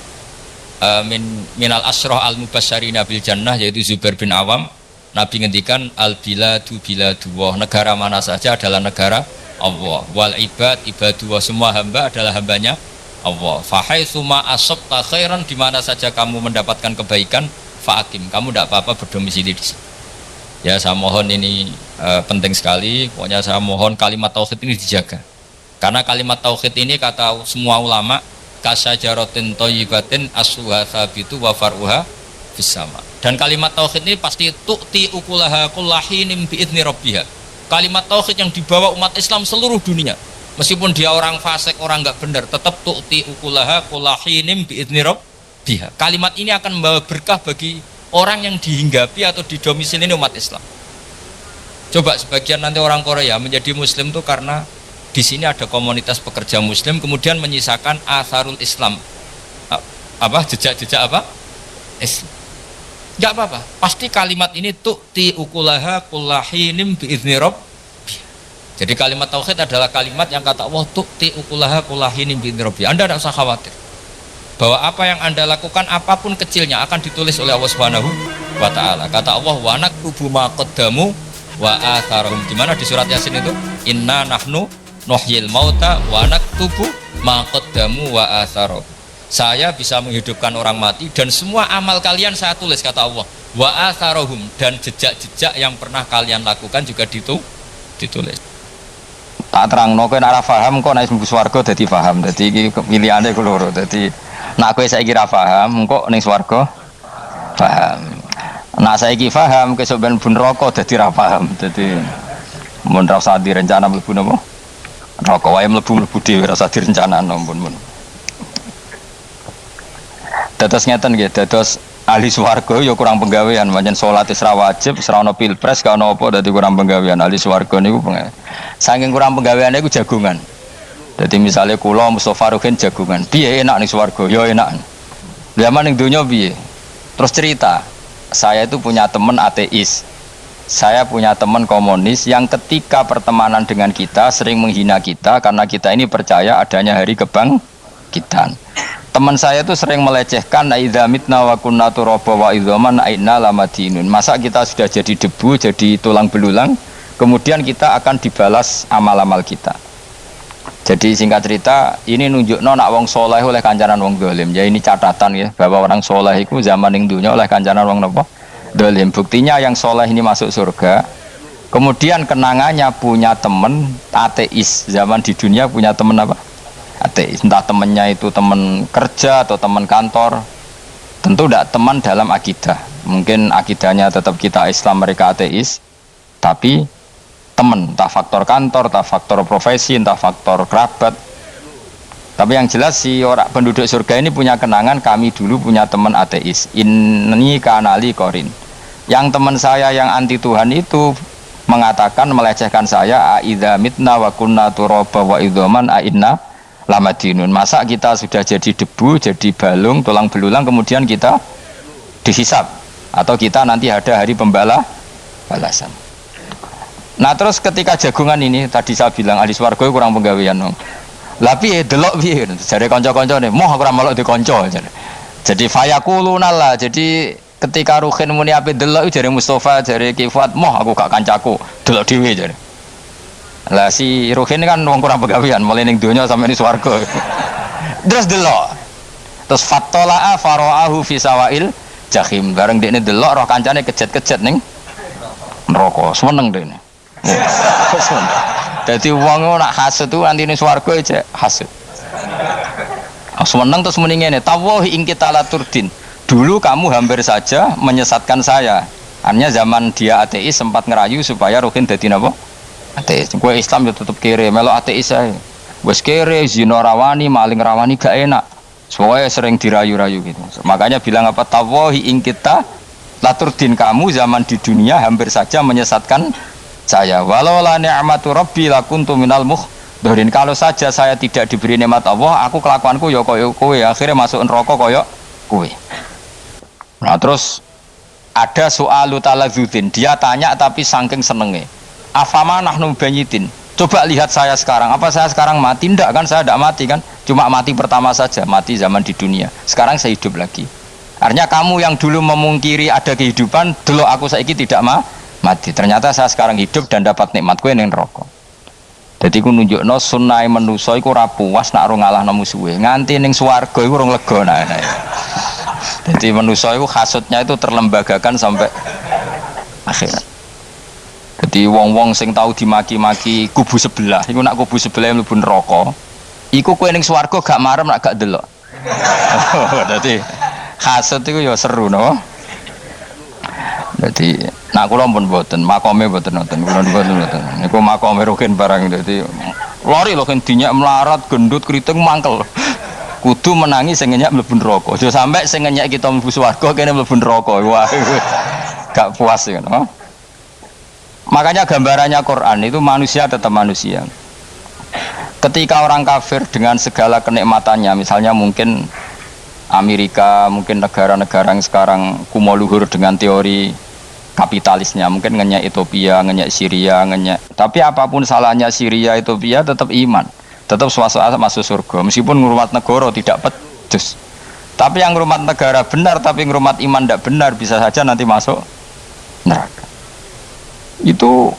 minal asroh al mubasyarina bil jannah yaitu Zubair bin Awam. Nabi ngendikan al biladu biladullah, negara mana saja adalah negara Allah, wal ibad ibadullah, semua hamba adalah hambanya Allah. Fahaitsu ma asabta khairan, di mana saja kamu mendapatkan kebaikan, fa'akim, kamu tidak apa-apa berdomisili di sini. Ya saya mohon ini penting sekali, pokoknya saya mohon kalimat tauhid ini dijaga. Karena kalimat tauhid ini kata semua ulama kasyajaratin thayyibatin asluha tsabitu wa far'uha fis sama. Dan kalimat tauhid ini pasti tu'ti ukulaha kullahinin bi'idzni rabbiha. Kalimat tauhid yang dibawa umat Islam seluruh dunia. Meskipun dia orang fasik, orang enggak benar, tetap tu'ti ukulaha kullahinin bi'idzni rabbiha. Kalimat ini akan membawa berkah bagi orang yang dihinggapi atau didomisili umat Islam. Coba sebagian nanti orang Korea menjadi muslim itu karena di sini ada komunitas pekerja muslim kemudian menyisakan atharul Islam. Apa jejak-jejak apa? Islam. Enggak apa-apa, pasti kalimat ini tu'ti ukulaha kullahinim bi'izni rabb. Jadi kalimat tauhid adalah kalimat yang kata Allah tu'ti ukulaha kullahinim bi'izni rabb. Anda tidak usah khawatir bahwa apa yang Anda lakukan apapun kecilnya akan ditulis oleh Allah Subhanahu wa taala. Kata Allah wa naktubu ma qaddamu wa atharahum. Di mana di surat Yasin itu inna nahnu nuhyil mauta wa naktubu ma qaddamu wa atharahum. Saya bisa menghidupkan orang mati dan semua amal kalian saya tulis, kata Allah. Wa atharohum, dan jejak-jejak yang pernah kalian lakukan juga ditulis. Tak terang, no kowe ora paham kok nek mlebu swarga dadi paham. Dadi iki pilihane ku loro. Dadi nek kowe saiki ra paham, kok ning swarga paham. Nek saiki paham, kesuk ben bun neraka dadi ra paham. Dadi mun ra usah direncana mlebu napa? Neraka wae mlebu dhewe ra usah direncanakno mun. Dados ngeten nggih, dados ahli swarga ya kurang penggawean, pancen salat wis ra wajib, wis ra ono pilpres, gak ono apa dadi kurang penggawean. Ahli swarga niku saking kurang penggaweane iku jagungan. Dadi misale kula Mustofa Ruhin jagungan, piye enak ning swarga? Ya enak. Zaman ning donya piye? Terus cerita, saya itu punya teman ateis. Saya punya teman komunis yang ketika pertemanan dengan kita sering menghina kita karena kita ini percaya adanya hari kebangkitan. Teman saya itu sering melecehkan idza mitna wa kunna turaba wa idzaman aina lamadinun. Masa kita sudah jadi debu, jadi tulang belulang, kemudian kita akan dibalas amal-amal kita. Jadi singkat cerita, ini nunjukno nak wong soleh oleh kancanan wong dolim. Ya ini catatan ya, bahwa orang soleh itu zaman ning dunya oleh kancanan wong napa? Dolim. Buktinya yang soleh ini masuk surga. Kemudian kenangannya punya teman ateis. Zaman di dunia punya teman apa? Ateis, entah temannya itu teman kerja atau teman kantor, tentu tidak teman dalam akidah. Mungkin akidahnya tetap kita Islam, mereka ateis, tapi teman, entah faktor kantor, entah faktor profesi, entah faktor kerabat. Tapi yang jelas si orang penduduk surga ini punya kenangan, kami dulu punya teman ateis. Ini kanali korin. Yang teman saya yang anti Tuhan itu mengatakan, melecehkan saya, aidza mitna wa kunna turaba wa idzaman aina lamadinun. Masa kita sudah jadi debu, jadi balung, tulang belulang, kemudian kita dihisab atau kita nanti ada hari balasan. Nah terus ketika jagungan ini tadi saya bilang ahli swarga kurang penggawean. Lah piye delok piye jare kanca-kancane, moh aku ora melok di kanca. Jadi fayakuluna lah. Jadi ketika Ruhin muni ape delok jare Mustofa, jare Kifat, moh aku gak kancaku, delok dhewe jare. Lah si Ruhin kan wong kurang pegawean, mulai ning donya sampe ning swarga. Terus delok. Terus fattala'a fara'ahu fi sawail jahim. Bareng dekne delok roh kancane kejet-kejet ning neraka. Seneng dekne. Dadi wong nak hasud tuh nanti ning swarga aja hasud. Seneng terus muni ngene, tawahi ing kita laturdin. Dulu kamu hampir saja menyesatkan saya. Artinya zaman dia ateis sempat ngerayu supaya Ruhin dadi napa? Ateis. Gue Islam ya tetep kere, melok ateis ae. Wes kere, zina rawani, maling rawani gak enak. Soalnya sering dirayu-rayu gitu. Makanya bilang apa? Tawahi ing kita laturdin, kamu zaman di dunia hampir saja menyesatkan saya. Walau la ni'matu rabbi lakuntu minal muhdharin. Kalau saja saya tidak diberi nikmat Allah, aku kelakuanku ya koyo kowe, akhirnya masuk neraka koyo kowe. Nah terus Ada soalu taladzudin, dia tanya tapi saking senenge. Afama nahnu banyitin. Coba lihat saya sekarang, apa saya sekarang mati? Tidak kan, saya tidak mati kan, cuma mati pertama saja, mati zaman di dunia. Sekarang saya hidup lagi. Artinya kamu yang dulu memungkiri ada kehidupan, dulu aku saiki tidak mati. Ternyata saya sekarang hidup dan dapat nikmat kue ning neraka. Jadi ku nunjukno sunnahe manusa iku ora puas nak ora ngalahno musuhe. Nganti ning swarga iku ora lega nah. Jadi manusia itu hasutnya itu terlembagakan sampai akhirat. Jadi wong-wong sing tahu dimaki-maki kubu sebelah, iku nak kubu sebelah mlebu neraka, iku kowe ning swarga gak marem nak gak delok. Dadi hasut iku ya seru no. Dadi nak kula pun mboten, makome mboten nonton, kula mboten. Niku makome rugen barang dadi lari lho kan dinyak melarat, gendut, kriting mangkel. Kudu menangi sing ngenyak mlebu neraka. Aja sampe sing ngenyak kita mlebu swarga kene mlebu neraka. Wah, gak puas ya, no? Makanya gambarannya Quran itu manusia tetap manusia. Ketika orang kafir dengan segala kenikmatannya, misalnya mungkin Amerika, mungkin negara-negara yang sekarang kumo luhur dengan teori kapitalisnya, mungkin ngenyak Ethiopia, ngenyak Syria, ngenyak. Tapi apapun salahnya Syria, Ethiopia tetap iman. Tetap suasana masuk surga meskipun ngurmat negara tidak pecus. Tapi yang ngurmat negara benar tapi ngurmat iman tidak benar bisa saja nanti masuk neraka. Itu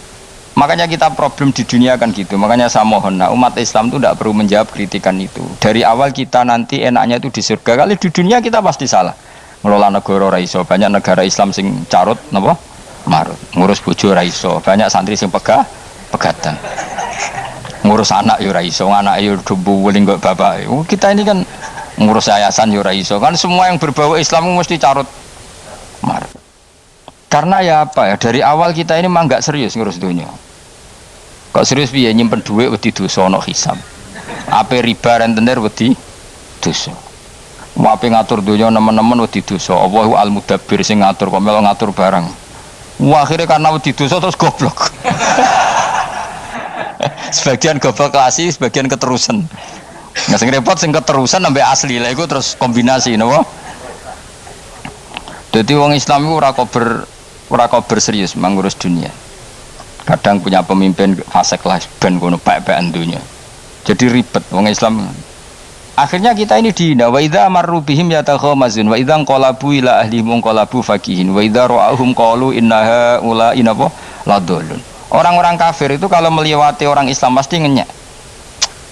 makanya kita problem di dunia kan gitu. Makanya saya mohon umat Islam itu tidak perlu menjawab kritikan itu. Dari awal kita nanti enaknya itu di surga. Kali di dunia kita pasti salah. Ngelola negara raiso, banyak negara Islam sing carut napa? Marut. Ngurus bojo raiso, banyak santri sing pegatan. Ngurus anak yo ra iso, anak yo dumbu weling kok bapak. Kita ini kan ngurus yayasan yo ra iso. Kan semua yang berbau Islam mesti carut mar. Karena ya apa ya, dari awal kita ini mah enggak serius ngurus dunia. Kok serius piye nyimpen duit wedi dosa ana hisab. Ape riba rentenir wedi dosa. Ape ngatur dunia nemen-nemen wedi dosa. Allahu al-mudabbir sing ngatur kok melo ngatur barang. Wah, akhirnya karena wedi dosa terus goblok. Sebagian goblok klasik, sebagian keterusan. Nggak sing repot sing keterusan sampai asli lah itu terus kombinasi, napa? Jadi wong Islam itu ora kober serius mengurus dunia. Kadang punya pemimpin fasik lah ben kono pek-pekan dunia. Jadi ribet wong Islam. Akhirnya kita ini dihina. Wa idza marru bihim yatakhamazun wa idza qalabu ila ahlihim qalabu fakihin wa idza ra'ahum qalu innaha ula inapa ladallun. Orang-orang kafir itu kalau melewati orang Islam pasti ngenyak.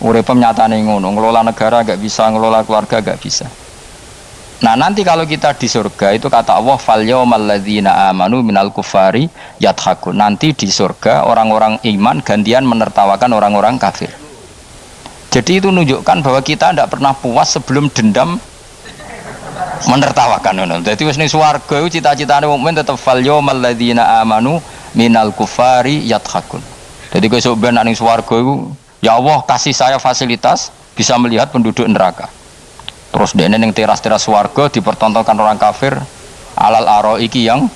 Urip nyatane ngono, ngelola negara gak bisa, ngelola keluarga gak bisa. Nah, nanti kalau kita di surga itu kata Allah fal yaumal ladzina amanu minal kufari yadhakun. Nanti di surga orang-orang iman gantian menertawakan orang-orang kafir. Jadi itu menunjukkan bahwa kita tidak pernah puas sebelum dendam menertawakan. Jadi wis ning swarga iku cita-citane mukmin tetep fal yaumal ladzina amanu minal kufari yadhakun. Jadi kowe sok ben ning swarga iku ya Allah kasih saya fasilitas bisa melihat penduduk neraka. Terus dene ning teras-teras swarga dipertontonkan orang kafir alal araiki yang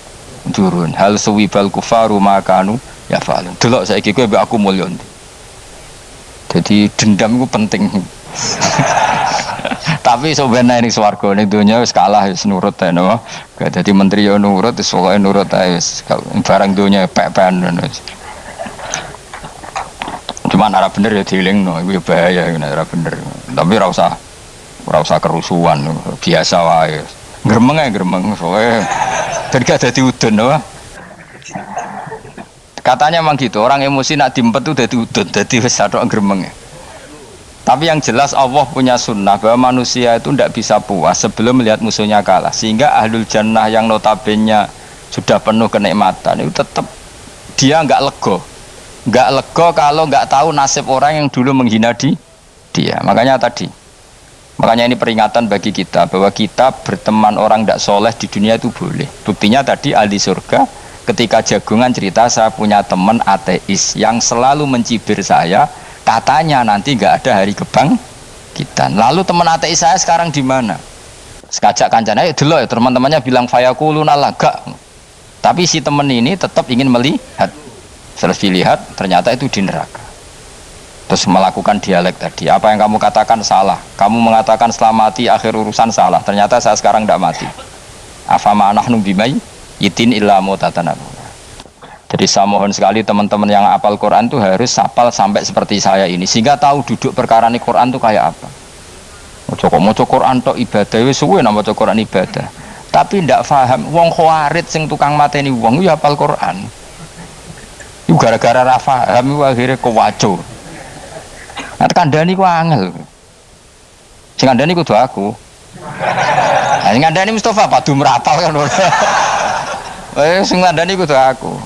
turun. Hal suwibal kufaru makanu ya fa'alun. Delok saiki kowe mbek aku mulya. Jadi dendam itu penting. Tapi sebenarnya ning swarga ning donya wis kalah wis nurut ae no. Dadi menteri yo nurut wis pokoke nurut ae wis barang donya pek-pekan wis. Cuma ora bener ya dielingno iku bahaya nek ora bener. Tapi ora usah kerusuhan biasa wae. Gremeng ae gremeng pokoke ben gak dadi udun no. Katanya memang gitu, orang emosi nak diempet tuh dadi udun, dadi wis satok gremeng. Tapi yang jelas Allah punya sunnah bahwa manusia itu tidak bisa puas sebelum melihat musuhnya kalah. Sehingga ahlul jannah yang notabene sudah penuh kenikmatan itu tetap dia nggak lego kalau nggak tahu nasib orang yang dulu menghina dia. Makanya ini peringatan bagi kita bahwa kita berteman orang tidak soleh di dunia itu boleh. Buktinya tadi ahli surga ketika jagungan cerita saya punya teman ateis yang selalu mencibir saya. Katanya nanti nggak ada hari kebangkitan. Lalu teman ateis saya sekarang di mana? Sekajak kancana ayo delok ya teman-temannya bilang fayaquluna laga. Tapi si teman ini tetap ingin melihat. Setelah dilihat ternyata itu di neraka. Terus melakukan dialek tadi. Apa yang kamu katakan salah. Kamu mengatakan setelah mati akhir urusan salah. Ternyata saya sekarang tidak mati. Afama nahnu bimai itin illa mutatan. Jadi saya mohon sekali teman-teman yang hafal Quran itu harus hafal sampai seperti saya ini sehingga tahu duduk perkara ini Quran itu kayak apa. Mau Quran tok ibadah wis suwe nang maca Quran ibadah. Tapi ndak paham wong khawarit sing tukang mateni wong ya hafal Quran. Iku gara-gara ra paham iku akhire kewaco. Nah kandhani ku angel. Sing kandhani kudu aku. Nah sing kandhani Mustafa padu merapal kan. Sing kandhani kudu aku.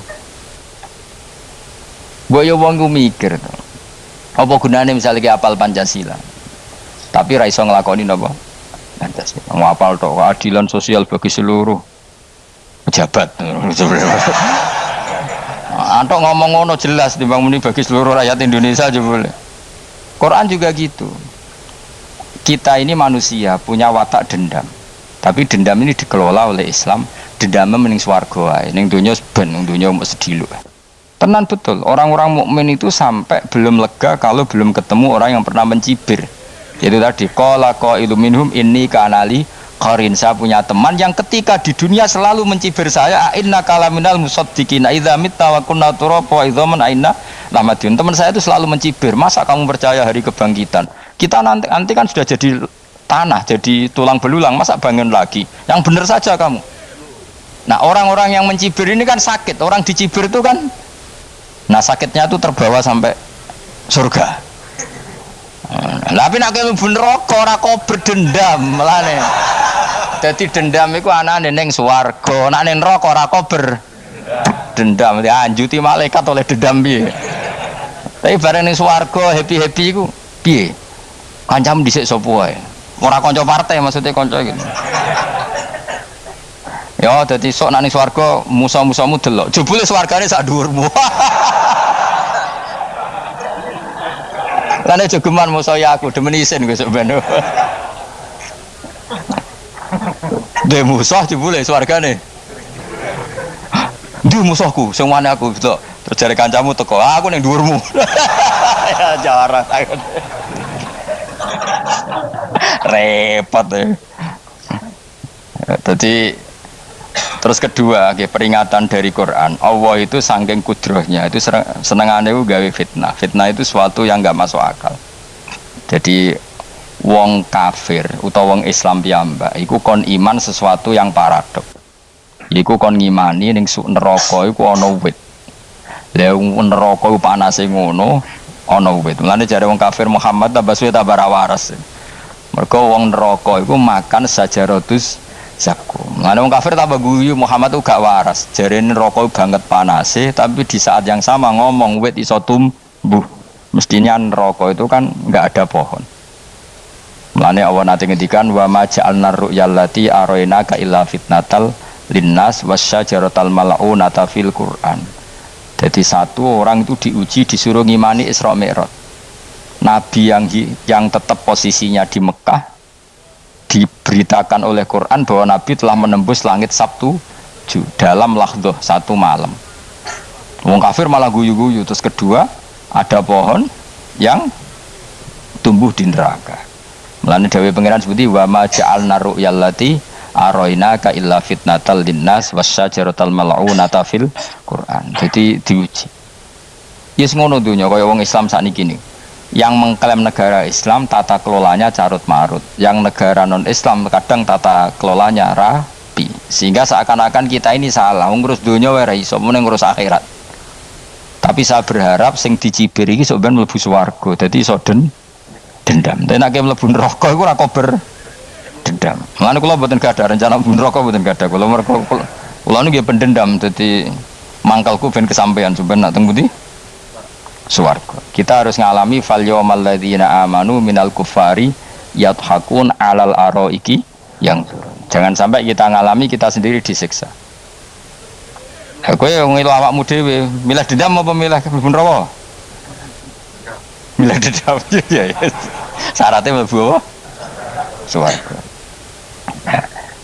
Mbok yo wong ku mikir to. Apa gunane misalnya ki hafal Pancasila. Tapi ra iso nglakoni napa? Pancasila. Ngapal tok keadilan sosial bagi seluruh pejabat. Antok ngomong ngono jelas timbang muni bagi seluruh rakyat Indonesia aja boleh. Quran juga gitu. Kita ini manusia punya watak dendam. Tapi dendam ini dikelola oleh Islam. Dendamnya mending swarga ae. Ning donya ben, ning donya mok sediluk. Tenan betul, orang-orang mukmin itu sampai belum lega kalau belum ketemu orang yang pernah mencibir. Yaitu tadi qala qailu minhum inni kanali qarin, saya punya teman yang ketika di dunia selalu mencibir saya, inna kalaminal musaddiqina idza mitta wa kunna turaba wa idzaman aina lamadun. Teman saya itu selalu mencibir, masa kamu percaya hari kebangkitan? Kita nanti kan sudah jadi tanah, jadi tulang belulang, masa bangun lagi? Yang benar saja kamu. Nah, orang-orang yang mencibir ini kan sakit, orang dicibir itu kan, nah sakitnya itu terbawa sampai surga. Tapi nak mlebu neraka ora kok berdendam melane. Dadi dendam iku anane ning swarga, nek ning neraka ora kok berdendam. Dianjuti malaikat oleh dendam piye. Tapi bareng ning swarga happy-happy iku piye? Kancamu dhisik sapa wae. Ora kanca partai maksudnya kanca gitu. Ya dadi sok nek ning swarga musa-musamu delok. Jebule swargane sak dhuwurmu. Karena jogeman musuh ya aku demen isin gue sebenarnya. Dia musuh jebule swargane. Dia musuhku, sing mana aku gitu. Terus jare kancamu teko, aku ning dhuwurmu. Ya jarak. Repot ya. Jadi terus kedua, peringatan dari Quran. Allah itu saking kudrohnya itu senengane itu gawe fitnah. Fitnah itu suatu yang enggak masuk akal. Jadi wong kafir utawa wong Islam piyambak iku kon iman sesuatu yang paradok. Iku kon ngimani ning neraka iku ana wit. Lah neraka iku panase ngono ana wit. Mulane jare wong kafir Muhammad tambah suwe tambah waras. Mergo wong neraka iku makan sajaratus zakum. Mana wong kafir tambah guyu Muhammad tuh gak waras. Jarene rokok banget panase, tapi di saat yang sama ngomong wit iso tumbuh. Mestinya rokok itu kan nggak ada pohon. Mulane Allah nanti ngendikan wa ma ja'alna ru'yal lati arainaka illa fitnatal linnas wasyajaratal mal'unata fil Qur'an. Jadi satu orang itu diuji disuruh ngimani Isra Mi'raj. Nabi yang tetap posisinya di Mekah diberitakan oleh Quran bahwa Nabi telah menembus langit Sabtu dalam lahdoh satu malam. Wong kafir malah guyu-guyu. Terus kedua, ada pohon yang tumbuh di neraka. Mulane dawuh pangeran seperti wa ma ja'alna ru'yal lati arainaka illa fitnatal linnas wasyajaratal mal'unata fil Quran. Jadi diuji. Yes ngono dunya kaya wong Islam sakniki niku. Yang mengklaim negara Islam tata kelolanya carut marut, yang negara non Islam kadang tata kelolanya rapi, sehingga seakan-akan kita ini salah ngurus dunia wae ra iso mung ngurus akhirat. Tapi saya berharap sing dicibir iki sok ben mlebu swarga, dadi iso dendam. Tapi nek mlebu neraka iku ora kober dendam. Mulane kula mboten gadah rencana mlebu neraka mboten gadah. Kula mergo kula niku nggih pendendam, dadi mangkalku ben kesampaian sampeyan nak teng pundi? Swarga. Kita harus ngalami fal yawmal ladzina amanu minal kuffari yadhakun alal araiki yang jangan sampai kita ngalami kita sendiri disiksa. Kowe ngilu awakmu dhewe, milih dendam apa milih mlebu neraka? Milih dendam ya. Syaratnya mlebu swarga.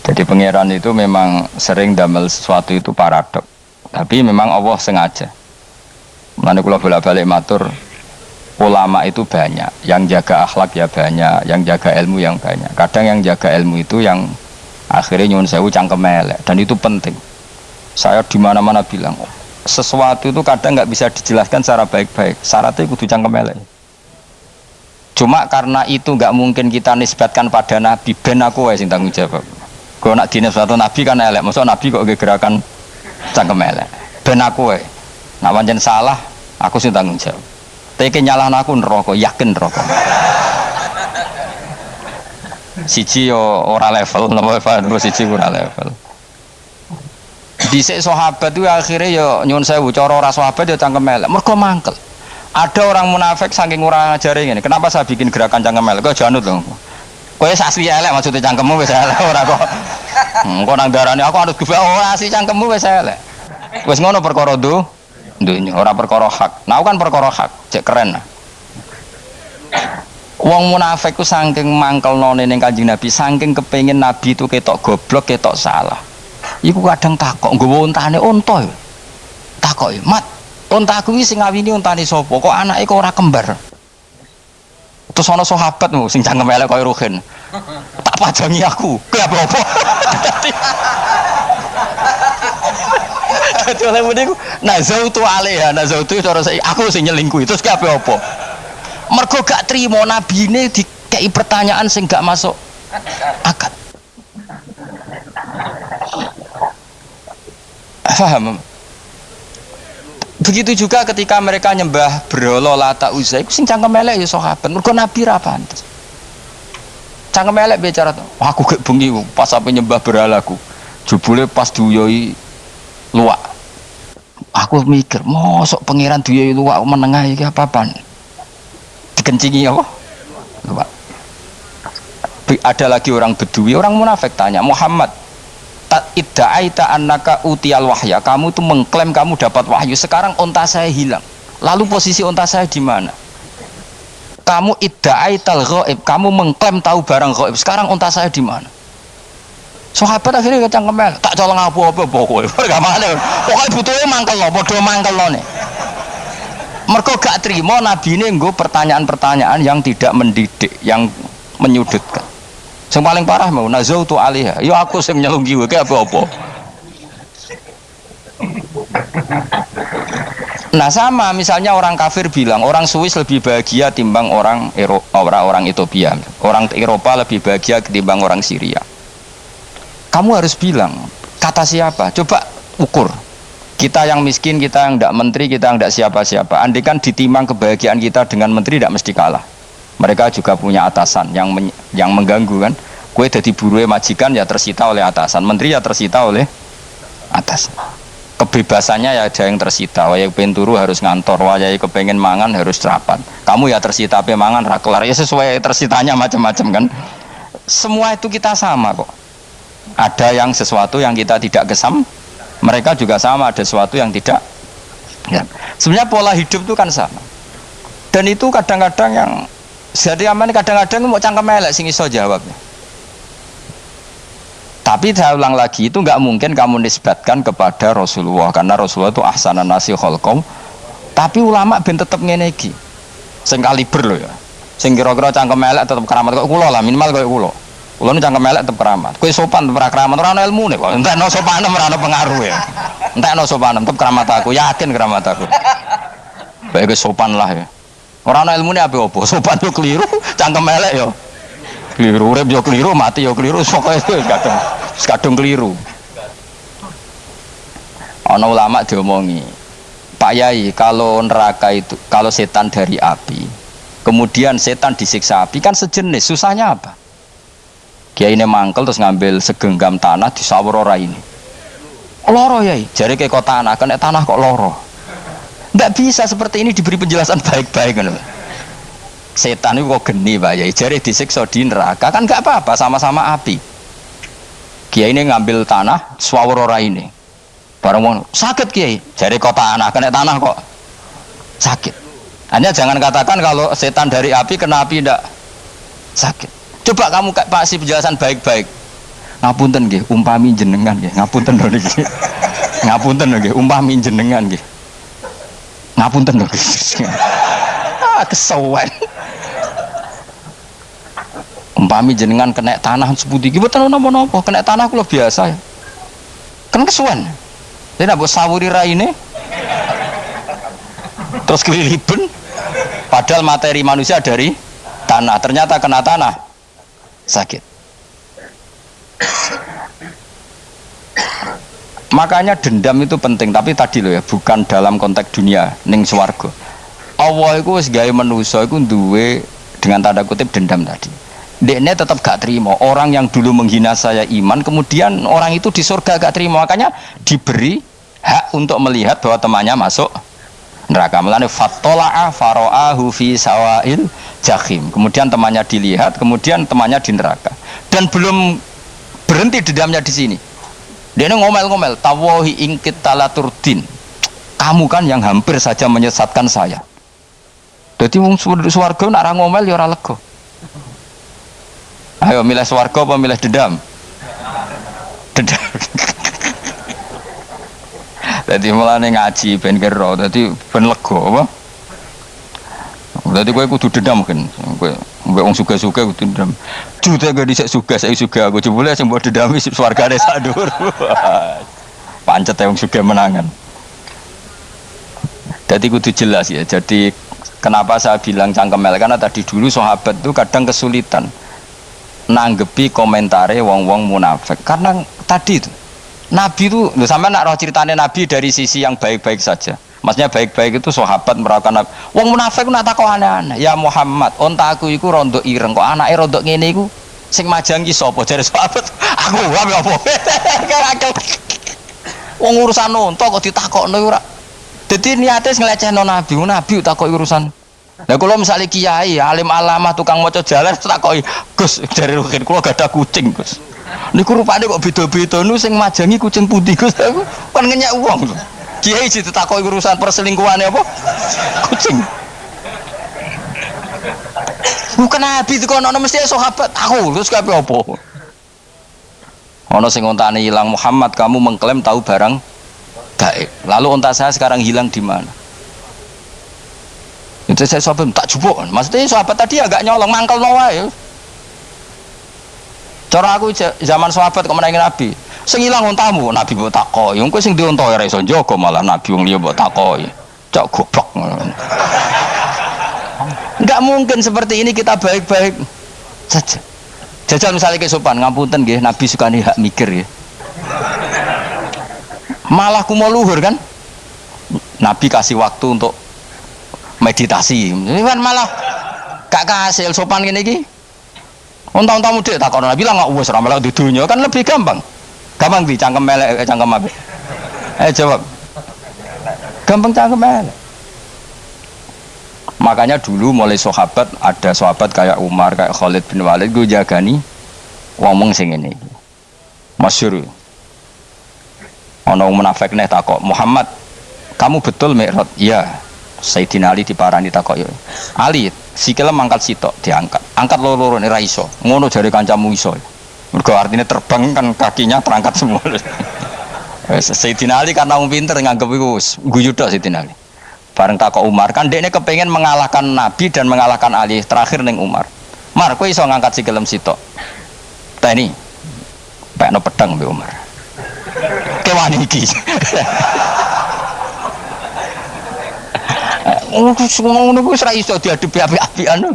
Jadi pangeran itu memang sering damel sesuatu itu paradok. Tapi memang Allah sengaja. Mulane kula bolak-balik matur, ulama itu banyak, yang jaga akhlak ya banyak, yang jaga ilmu yang banyak. Kadang yang jaga ilmu itu yang akhirnya nyuwun sewu cangkem elek, dan itu penting. Saya di mana-mana bilang, sesuatu itu kadang nggak bisa dijelaskan secara baik-baik. Syaratnya kudu cangkem elek. Cuma karena itu nggak mungkin kita nisbatkan pada Nabi, ben aku wae sing tanggung jawab. Kalau nak dinisbatkan Nabi kan elek, maksud Nabi kok gerakan cangkem elek. Ben aku wae. Nak pancen salah, aku sing tanggung jawab. Tapi nyalahno aku neraka, yakin neraka. Siji yo ora level, napa terus siji ora level. Dhisik sahabat itu akhirnya yo nyuwun sewu cara ora sahabat yo cangkem elek. Mergo mangkel. Ada orang munafik saking ora ngajari ngene. Kenapa saya bikin gerakan cangkem elek? Kok janut lho. Kowe asli elek maksudnya cangkemmu wis elek ora kok. Engko nang darane aku harus gebek asli cangkemmu wis elek. Wis ngono perkara dunya, ora perkara hak. Nah kan perkara hak, cek keren. Wong munafik ku saking mangkelnone ning Kanjeng Nabi, saking kepengin Nabi itu ketok goblok, ketok salah. Iku kadang takok nggawa untane unta. Takoki, "Mat, untaku iki sing ngawini untane sapa? Kok anake kok ora kembar?" Terus ana sahabat sing cangkem elek koyo Ruhin. Tak pajangi aku. Kowe apa-apa? Dadi oleh muni ku nazautu alaiha, nazautu cara aku sing nyelingkuhi. Terus kowe apa-apa? Mergo gak trimo nabine dikei pertanyaan sing gak masuk akal. Paham? Begitu juga ketika mereka nyembah berhala Lata Uzza iku sing cangkem elek ya sahabat. Mergo Nabi ra pantes. Cangkem elek bicara aku gek bengi pas sampe nyembah berhalaku. Jebule pas duyoi luwak. Aku mikir, mosok pangeran duyoi luwak menengah iki apa-apaan? Dikencingi apa? Luwak. Ada lagi orang Bedui, orang munafik tanya, "Muhammad, idda'aita annaka utiyal wahya, kamu itu mengklaim kamu dapat wahyu, sekarang unta saya hilang, lalu posisi unta saya di mana? Kamu idda'aital ghaib, kamu mengklaim tahu barang ghaib, sekarang unta saya di mana?" Sahabat akhirnya kecangkem elek, tak colong apa-apa pokoknya pergamane pokoknya butuhnya mangkel lo, podo mangkel lo nih. Mergo gak trimo nabine nggo pertanyaan-pertanyaan yang tidak mendidik, yang menyudutkan. Yang paling parah mau nazautu alaiha. Ya aku sing nyelunggi wae apa-apa. Nah sama misalnya orang kafir bilang orang Swiss lebih bahagia timbang orang orang Ethiopia. Orang Eropa lebih bahagia ketimbang orang Syria. Kamu harus bilang kata siapa? Coba ukur. Kita yang miskin, kita yang tidak menteri, kita yang tidak siapa-siapa. Andaikan ditimbang kebahagiaan kita dengan menteri tidak mesti kalah. Mereka juga punya atasan yang mengganggu kan. Kue jadi buruhe majikan ya tersita oleh atasan, menteri ya tersita oleh atasan. Kebebasannya ya ada yang tersita. Wayai pengen turu harus ngantor, wayai kepengen mangan harus rapat. Kamu ya tersita pe mangan ra kelar. Ya sesuai tersitanya macam-macam kan. Semua itu kita sama kok. Ada yang sesuatu yang kita tidak gesam, mereka juga sama ada sesuatu yang tidak. Ya. Sebenarnya pola hidup itu kan sama. Dan itu kadang-kadang yang jadi aman, kadang-kadang mau cangkem elek sing iso jawabnya. Tapi saya ulang lagi, itu nggak mungkin kamu nisbatkan kepada Rasulullah, karena Rasulullah itu ahsanan nasi khalqom. Tapi ulama ben tetep ngene iki. Sing kaliber lho ya. Sing kira-kira cangkem elek tetep keramat kok kula lah, minimal koyo kula. Kula nu cangkem elek tetep keramat. Kowe sopan tetep keramat, ora ana ilmune kok. Entekno sopan ora ana pengaruh ya. Entekno sopan tetep keramat aku, yakin keramat aku. Baik sopan lah ya. Ora ana ilmune apa-apa, sopan yo keliru, cangkem elek yo keliru, urip yo keliru, mati yo keliru, pokoke kadung keliru. Ana ulama diomongi, Pak Yai, kalau neraka itu, kalau setan dari api, kemudian setan disiksa api kan sejenis, susahnya apa? Kiai ini mangkel terus ngambil segenggam tanah disawur ora ini. Loro Yai, jare ke kok tanah, kena tanah kok loro. Nggak bisa seperti ini diberi penjelasan baik-baik kan. Setan itu kok geni Pak Yai, jari disiksa di neraka kan nggak apa-apa, sama-sama api. Kiai ini ngambil tanah swawur ora ini. Barang mau sakit Kiai, jari kok tanah, kena tanah kok sakit. Hanya jangan katakan kalau setan dari api kena api ndak sakit. Coba kamu kasih penjelasan baik-baik. Ngapunten nggih, umpami jenengan nggih, ngapunten lho niki. Ngapunten lho nggih, umpami jenengan nggih. Ngapunten lho. Kesuwen. Umpami jenengan kena tanah sepundi iki mboten napa-napa, kena tanah kula biasa ya. Kan kesuwen. Dia nak buat sawuri raine, terus kelilipan. Padahal materi manusia dari tanah, ternyata kena tanah sakit. Makanya dendam itu penting, tapi tadi loh ya, bukan dalam konteks dunia, ning swarga. Allah itu wis gawe manusa iku duwe dengan tanda kutip dendam tadi. Dekne tetap gak terima orang yang dulu menghina saya iman, kemudian orang itu di surga gak terima, makanya diberi hak untuk melihat bahwa temannya masuk neraka. Mulane fattala'a fara'ahu fi sawail jahim. Kemudian temannya dilihat, kemudian temannya di neraka. Dan belum berhenti dendamnya di sini. Dia ngomel-ngomel, tawahi ingkit talaturdin. Kamu kan yang hampir saja menyesatkan saya. Jadi wong swarga nak ra ngomel ya ora lega. Ayo milih swarga apa milih dendam? Dendam. Jadi mulane ngaji ben kira, dadi ben lega apa? Dadi kowe kudu dendam kan. Kowe mbek wong sugih-sugih kudu dendam. Jute gak dhisik sugih, saiki sugih aku jebule sing mbok dendami swargane sak dhuwur. Pancet wong sugih menangan. Jadi kudu jelas ya. Jadi kenapa saya bilang cangkemel, karena tadi dulu sahabat itu kadang kesulitan nanggepi komentare wong-wong munafik. Karena tadi itu Nabi itu, sama nak roh ceritanya Nabi dari sisi yang baik-baik saja. Maksudnya baik-baik itu sahabat merawakan Nabi. Wong munafik nak takok aneh-aneh. Ya Muhammad, onta aku iku rondo ireng kok anake rondo ngene iku sing majangi sapa? Jare sahabat, aku wae apa? Wong urusan onta kok ditakokno ora. Dadi niate nglecehno Nabi, Nabi takoki urusan. Lah kula misale kiai, alim alamah tukang maca jalan takoki, Gus, jare rugen kula gak ada kucing, Gus. Niku rupane kok beda-beda nu sing majangi kucing putih, Gus. Aku kan ngenyek wong. Kiai ditakoki urusan perselingkuhane apa? Kucing. Bukan Nabi itu kono mesti sahabat. Aku terus kabeh apa? Ono sing ontane hilang, Muhammad kamu mengklaim tahu barang gaib. Lalu onta saya sekarang hilang di mana? Itu saya sahabat tak jupuk. Maksudnya sahabat tadi agak nyolong mangkel wae. Cara aku zaman sahabat kok menangi Nabi. Sing ilang ontamu, Nabi mbok takoki. Wong kowe sing di onta ora iso njaga malah Nabi wong liya mbok takoki. Cok goblok. Enggak mungkin seperti ini kita baik-baik saja. Jajal misalnya ke sopan, ngapunten nggih, Nabi sukani hak mikir ya. Malah kumo luhur kan? Nabi kasih waktu untuk meditasi. Ini kan malah gak kasil sopan ngene iki. Unta-untamu dhek takono Nabi lah gak wis ora melok di dunya kan lebih gampang. Gampang di cangkem melek cangkem apa? Jawab. Gampang cangkem melek. Makanya dulu mulai sahabat, ada sahabat kayak Umar, kayak Khalid bin Walid gue jagani ngomong sing ngene iki. Masyhur. Ana munafik nek takok, "Muhammad, kamu betul Mi'raj?" "Iya." Sayyidina Ali diparani takok yo. "Ali, sikile mangkat sitok diangkat. Angkat loro-loro ora iso." Ngono jare kancamu iso. Mergo artinya terbang kan kakinya terangkat semua. Sayyidina Ali karena wong pinter nganggep iku guyu tok Sayyidina Ali. Bareng takok Umar, kan dekne kepengen mengalahkan Nabi dan mengalahkan Ali. Terakhir ning Umar. "Mar, kowe iso ngangkat sikilem sitok." "Teni." Pekno pedang mbek Umar. Kewan iki. Ngono ku ora iso diadepi api-apian.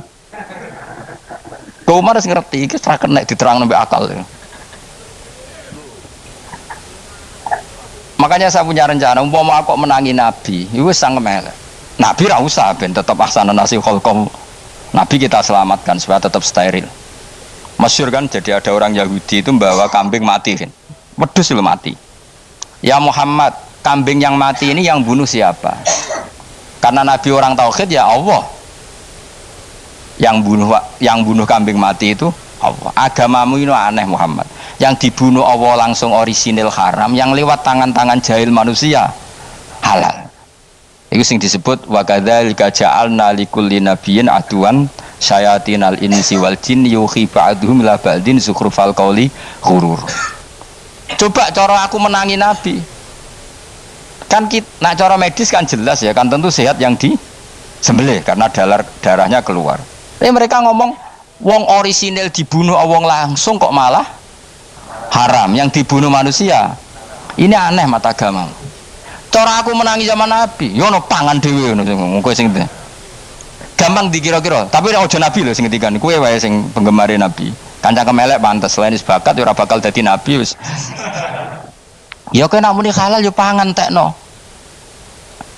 Umar wis ngerti iki ora kena diterangno mbek akal. Makanya saya punya rencana, umpama aku menangi Nabi, itu sangat melek. Nabi ra usah ben tetap ahsana nasi khalqam. Nabi kita selamatkan supaya tetap steril. Masyhur kan, jadi ada orang Yahudi itu membawa kambing mati kan. Wedhus lho mati. "Ya Muhammad, kambing yang mati ini yang bunuh siapa?" Karena Nabi orang tauhid ya Allah. Yang bunuh kambing mati itu Allah. Agamamu ini aneh Muhammad. Yang dibunuh Allah langsung orisinil haram, yang lewat tangan-tangan jahil manusia halal. Itu sing disebut wa kadzalika ja'alna likulli nabiyyin aduwan syayatinal insi wal jin yuhi ba'dhum la ba'din zukhrufal qauli ghurur. Coba cara aku menangi Nabi. Kan nak cara medis kan jelas ya, kan tentu sehat yang disembelih karena darahnya keluar. Tapi mereka ngomong wong orisinil dibunuh wong langsung kok malah haram, yang dibunuh manusia. Ini aneh mata agama. Cara aku menangi zaman Nabi, yo ono pangan dhewe ngono kowe sing gampang dikira-kira, tapi ora aja Nabi lho sing ngendikan. Kowe wae sing penggemar Nabi. Kanca kemelek pantes selain bakat ora bakal dadi Nabi wis. Ya kowe nek muni halal yo pangan tekno.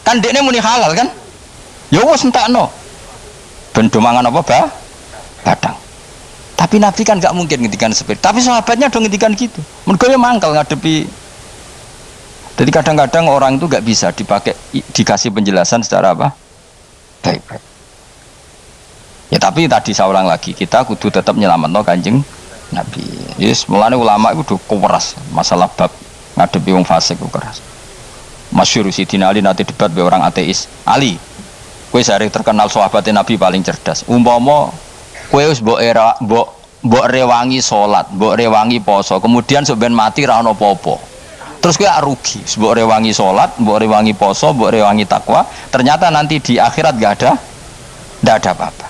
Kan dekne muni halal kan? Ya wis entekno. Ben do mangan apa badang. Tapi Nabi kan gak mungkin ngendikan seperti. Tapi sahabatnya dong ngendikan gitu. Mergo ya mangkel ngadepi. Jadi kadang-kadang orang itu gak bisa dikasih penjelasan secara apa? Baik-baik. Ya tapi tadi saya ulang lagi, kita kudu tetap nyelametno Kanjeng Nabi. Yes, mulane ulama itu udah keras masalah bab ngadepi wong fasik itu keras. Masyhur Sidina Ali nanti debat be orang ateis. Ali, kowe sare terkenal sahabatnya Nabi paling cerdas. Umpama kowe wis mbok rewangi salat, mbok rewangi poso, kemudian sampeyan mati ra ono apa-apa. Terus kowe rugi, mbok rewangi salat, mbok rewangi poso, mbok rewangi takwa, ternyata nanti di akhirat ndak ada apa-apa.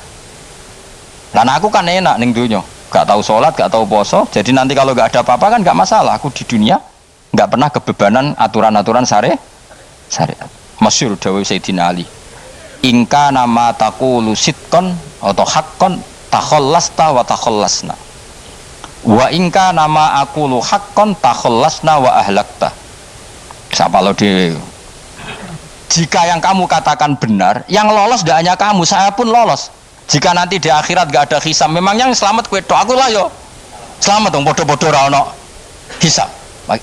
Lan aku kan enak ning donya, gak tahu salat, gak tahu poso, jadi nanti kalau gak ada apa-apa kan gak masalah. Aku di dunia gak pernah kebebanan aturan-aturan syariat. Masyhur dawuh Sayyidina Ali. Ingka nama taqulu sidqan atau haqqan takhallasta wa takhallasna. Wa ingka nama aqulu haqqan takhallasna wa ahlakta. Siapa lo di? Jika yang kamu katakan benar, yang lolos tidak hanya kamu, saya pun lolos. Jika nanti di akhirat gak ada hisab, memang yang selamat kue tok, aku lah yo selamat dong, bodoh-bodoh ra ono hisab.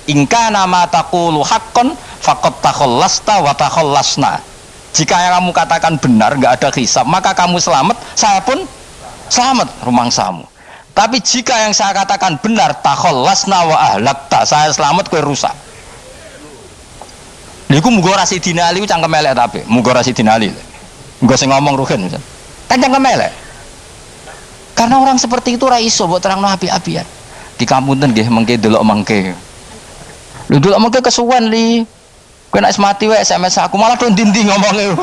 Ingka nama taqulu haqqan faqad takhallasta wa takhallasna. Jika yang kamu katakan benar, nggak ada hisab, maka kamu selamat, saya pun selamat, rumangsamu. Tapi jika yang saya katakan benar, takhallasna wa ahlakta, saya selamat, kowe rusak. Niku muga Rasidina Ali cangkem elek tapi, muga Rasidina Ali. Engko sing ngomong Ruhin. Kan cangkem elek. Karena orang seperti itu ra iso mbok terangno api-apian. Di kampunten nggih mengke delok mengke. Lho delok mengke kesuwen li. Kowe nek mati wae SMS aku malah do ndi-ndi ngomongnya.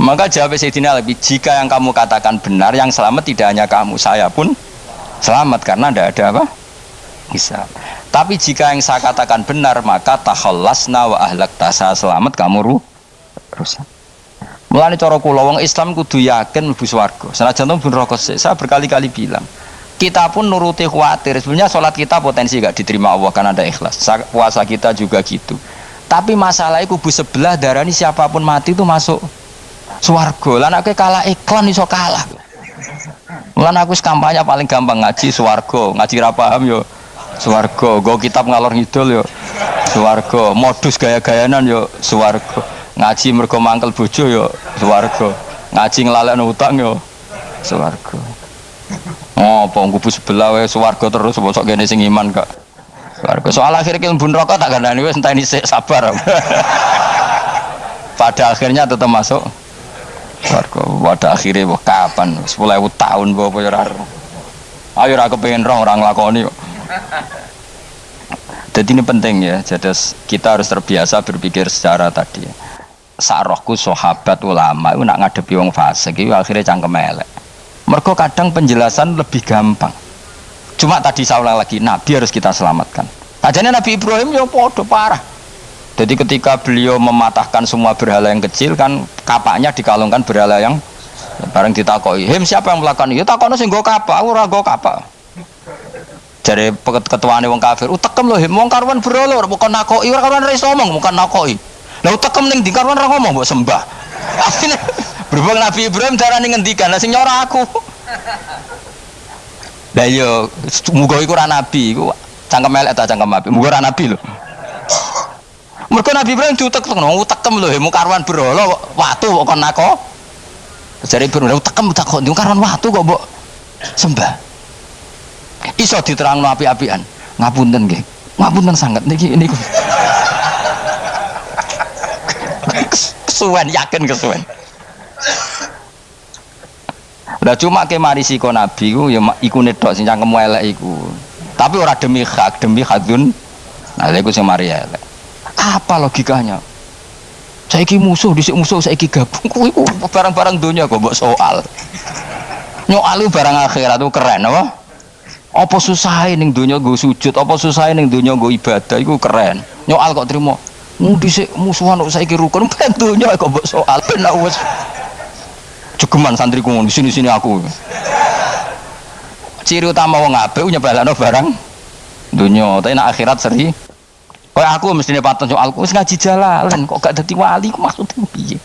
Maka jawab Sayyidina Ali, jika yang kamu katakan benar, yang selamat tidak hanya kamu, saya pun selamat karena tidak ada apa? Hisab. Tapi jika yang saya katakan benar, maka takhallasna wa ahlakta, saya selamat, kamu rusak. Mulane cara kula wong Islam kudu yakin mlebu swarga. Senajan to neraka, saya berkali-kali bilang. Kita pun nuruti khawatir, sebenarnya sholat kita potensi gak diterima Allah karena ada ikhlas, puasa kita juga gitu. Tapi masalahnya kubu sebelah darah ini siapapun mati itu masuk swarga. Lan aku kalah iklan iso kalah. Lan aku kampanye paling gampang ngaji swarga, ngaji ra paham yo swarga, go kitab ngalor ngidul yo swarga, modus gaya-gayanan yo swarga, ngaji mergo mangkel bojo yo swarga, ngaji nglalekno utang yo swarga. Oh, pengkubu sebelah wae swarga terus bosok kene sing iman kak. Swarga. Soal akhir ki mlebu neraka tak kandhani wis enteni sik sabar. Pada akhirnya tetap masuk swarga. Pada akhirnya kapan? 10.000 tahun apa ya ora. Ayo ora kepengin roh ora nglakoni kok. Jadi ini penting ya. Jadi kita harus terbiasa berpikir secara tadi. Sarohku sahabat ulama itu nak ngadepi wong fasik iki akhirnya cangkem elek. Mergo kadang penjelasan lebih gampang. Cuma tadi saya ulang lagi, Nabi harus kita selamatkan. Ajane Nabi Ibrahim ya podo parah. Jadi ketika beliau mematahkan semua berhala yang kecil kan kapaknya dikalungkan berhala yang bareng ditakoi. Hem siapa yang melakukan itu? Takono sing nggo kapak, ora nggo kapak. Jare ketuane wong kafir, utekem lho hem wong karuan berhala bukan nakoki, ora karuan ra iso ngomong, bukan nakoki. Lah utekem ning ndi karuan ra ngomong mbok sembah. Berhubung Nabi Ibrahim darani ngendikan, lah sing nyora aku. Lah yo muga iku ora nabi, iku cangkem elek ta cangkem api. Muga ora nabi lho. Mergo Nabi Ibrahim diutek-utekno, utekem lho, mu karuan berhala watu kok kon nako. Jare Ibrahim utekem tak kok karuan watu kok mbok sembah. Iso diterangno api-apian. Ngapunten nggih. Ngapunten sanget niki niku. Kesuwen yakin kesuwen. Lah cuma ke mari siko Nabi ku ya iku nedok sing cangkem elek iku. Tapi ora demi hak, demi hadun. Nah lha iku sing mari elek. Apa logikanya? Saiki musuh dhisik musuh saiki gabung. Kuwi ku barang-barang donya kok mbok soal. Nyoal barang akhirat itu keren apa? Apa susah ning donya nggo sujud, apa susah ning donya nggo ibadah iku keren. Nyoal kok trimo. Dhisik musuhan kok saiki rukun ben donya kok mbok soal ben wis jegeman santriku ngono sini-sini aku. Ciri utama wong apik nyebalakno barang donya, tapi nek akhirat seri. Kayak aku mestine paten soalku wis ngaji jalalan kok gak dadi wali ku maksudnya piye?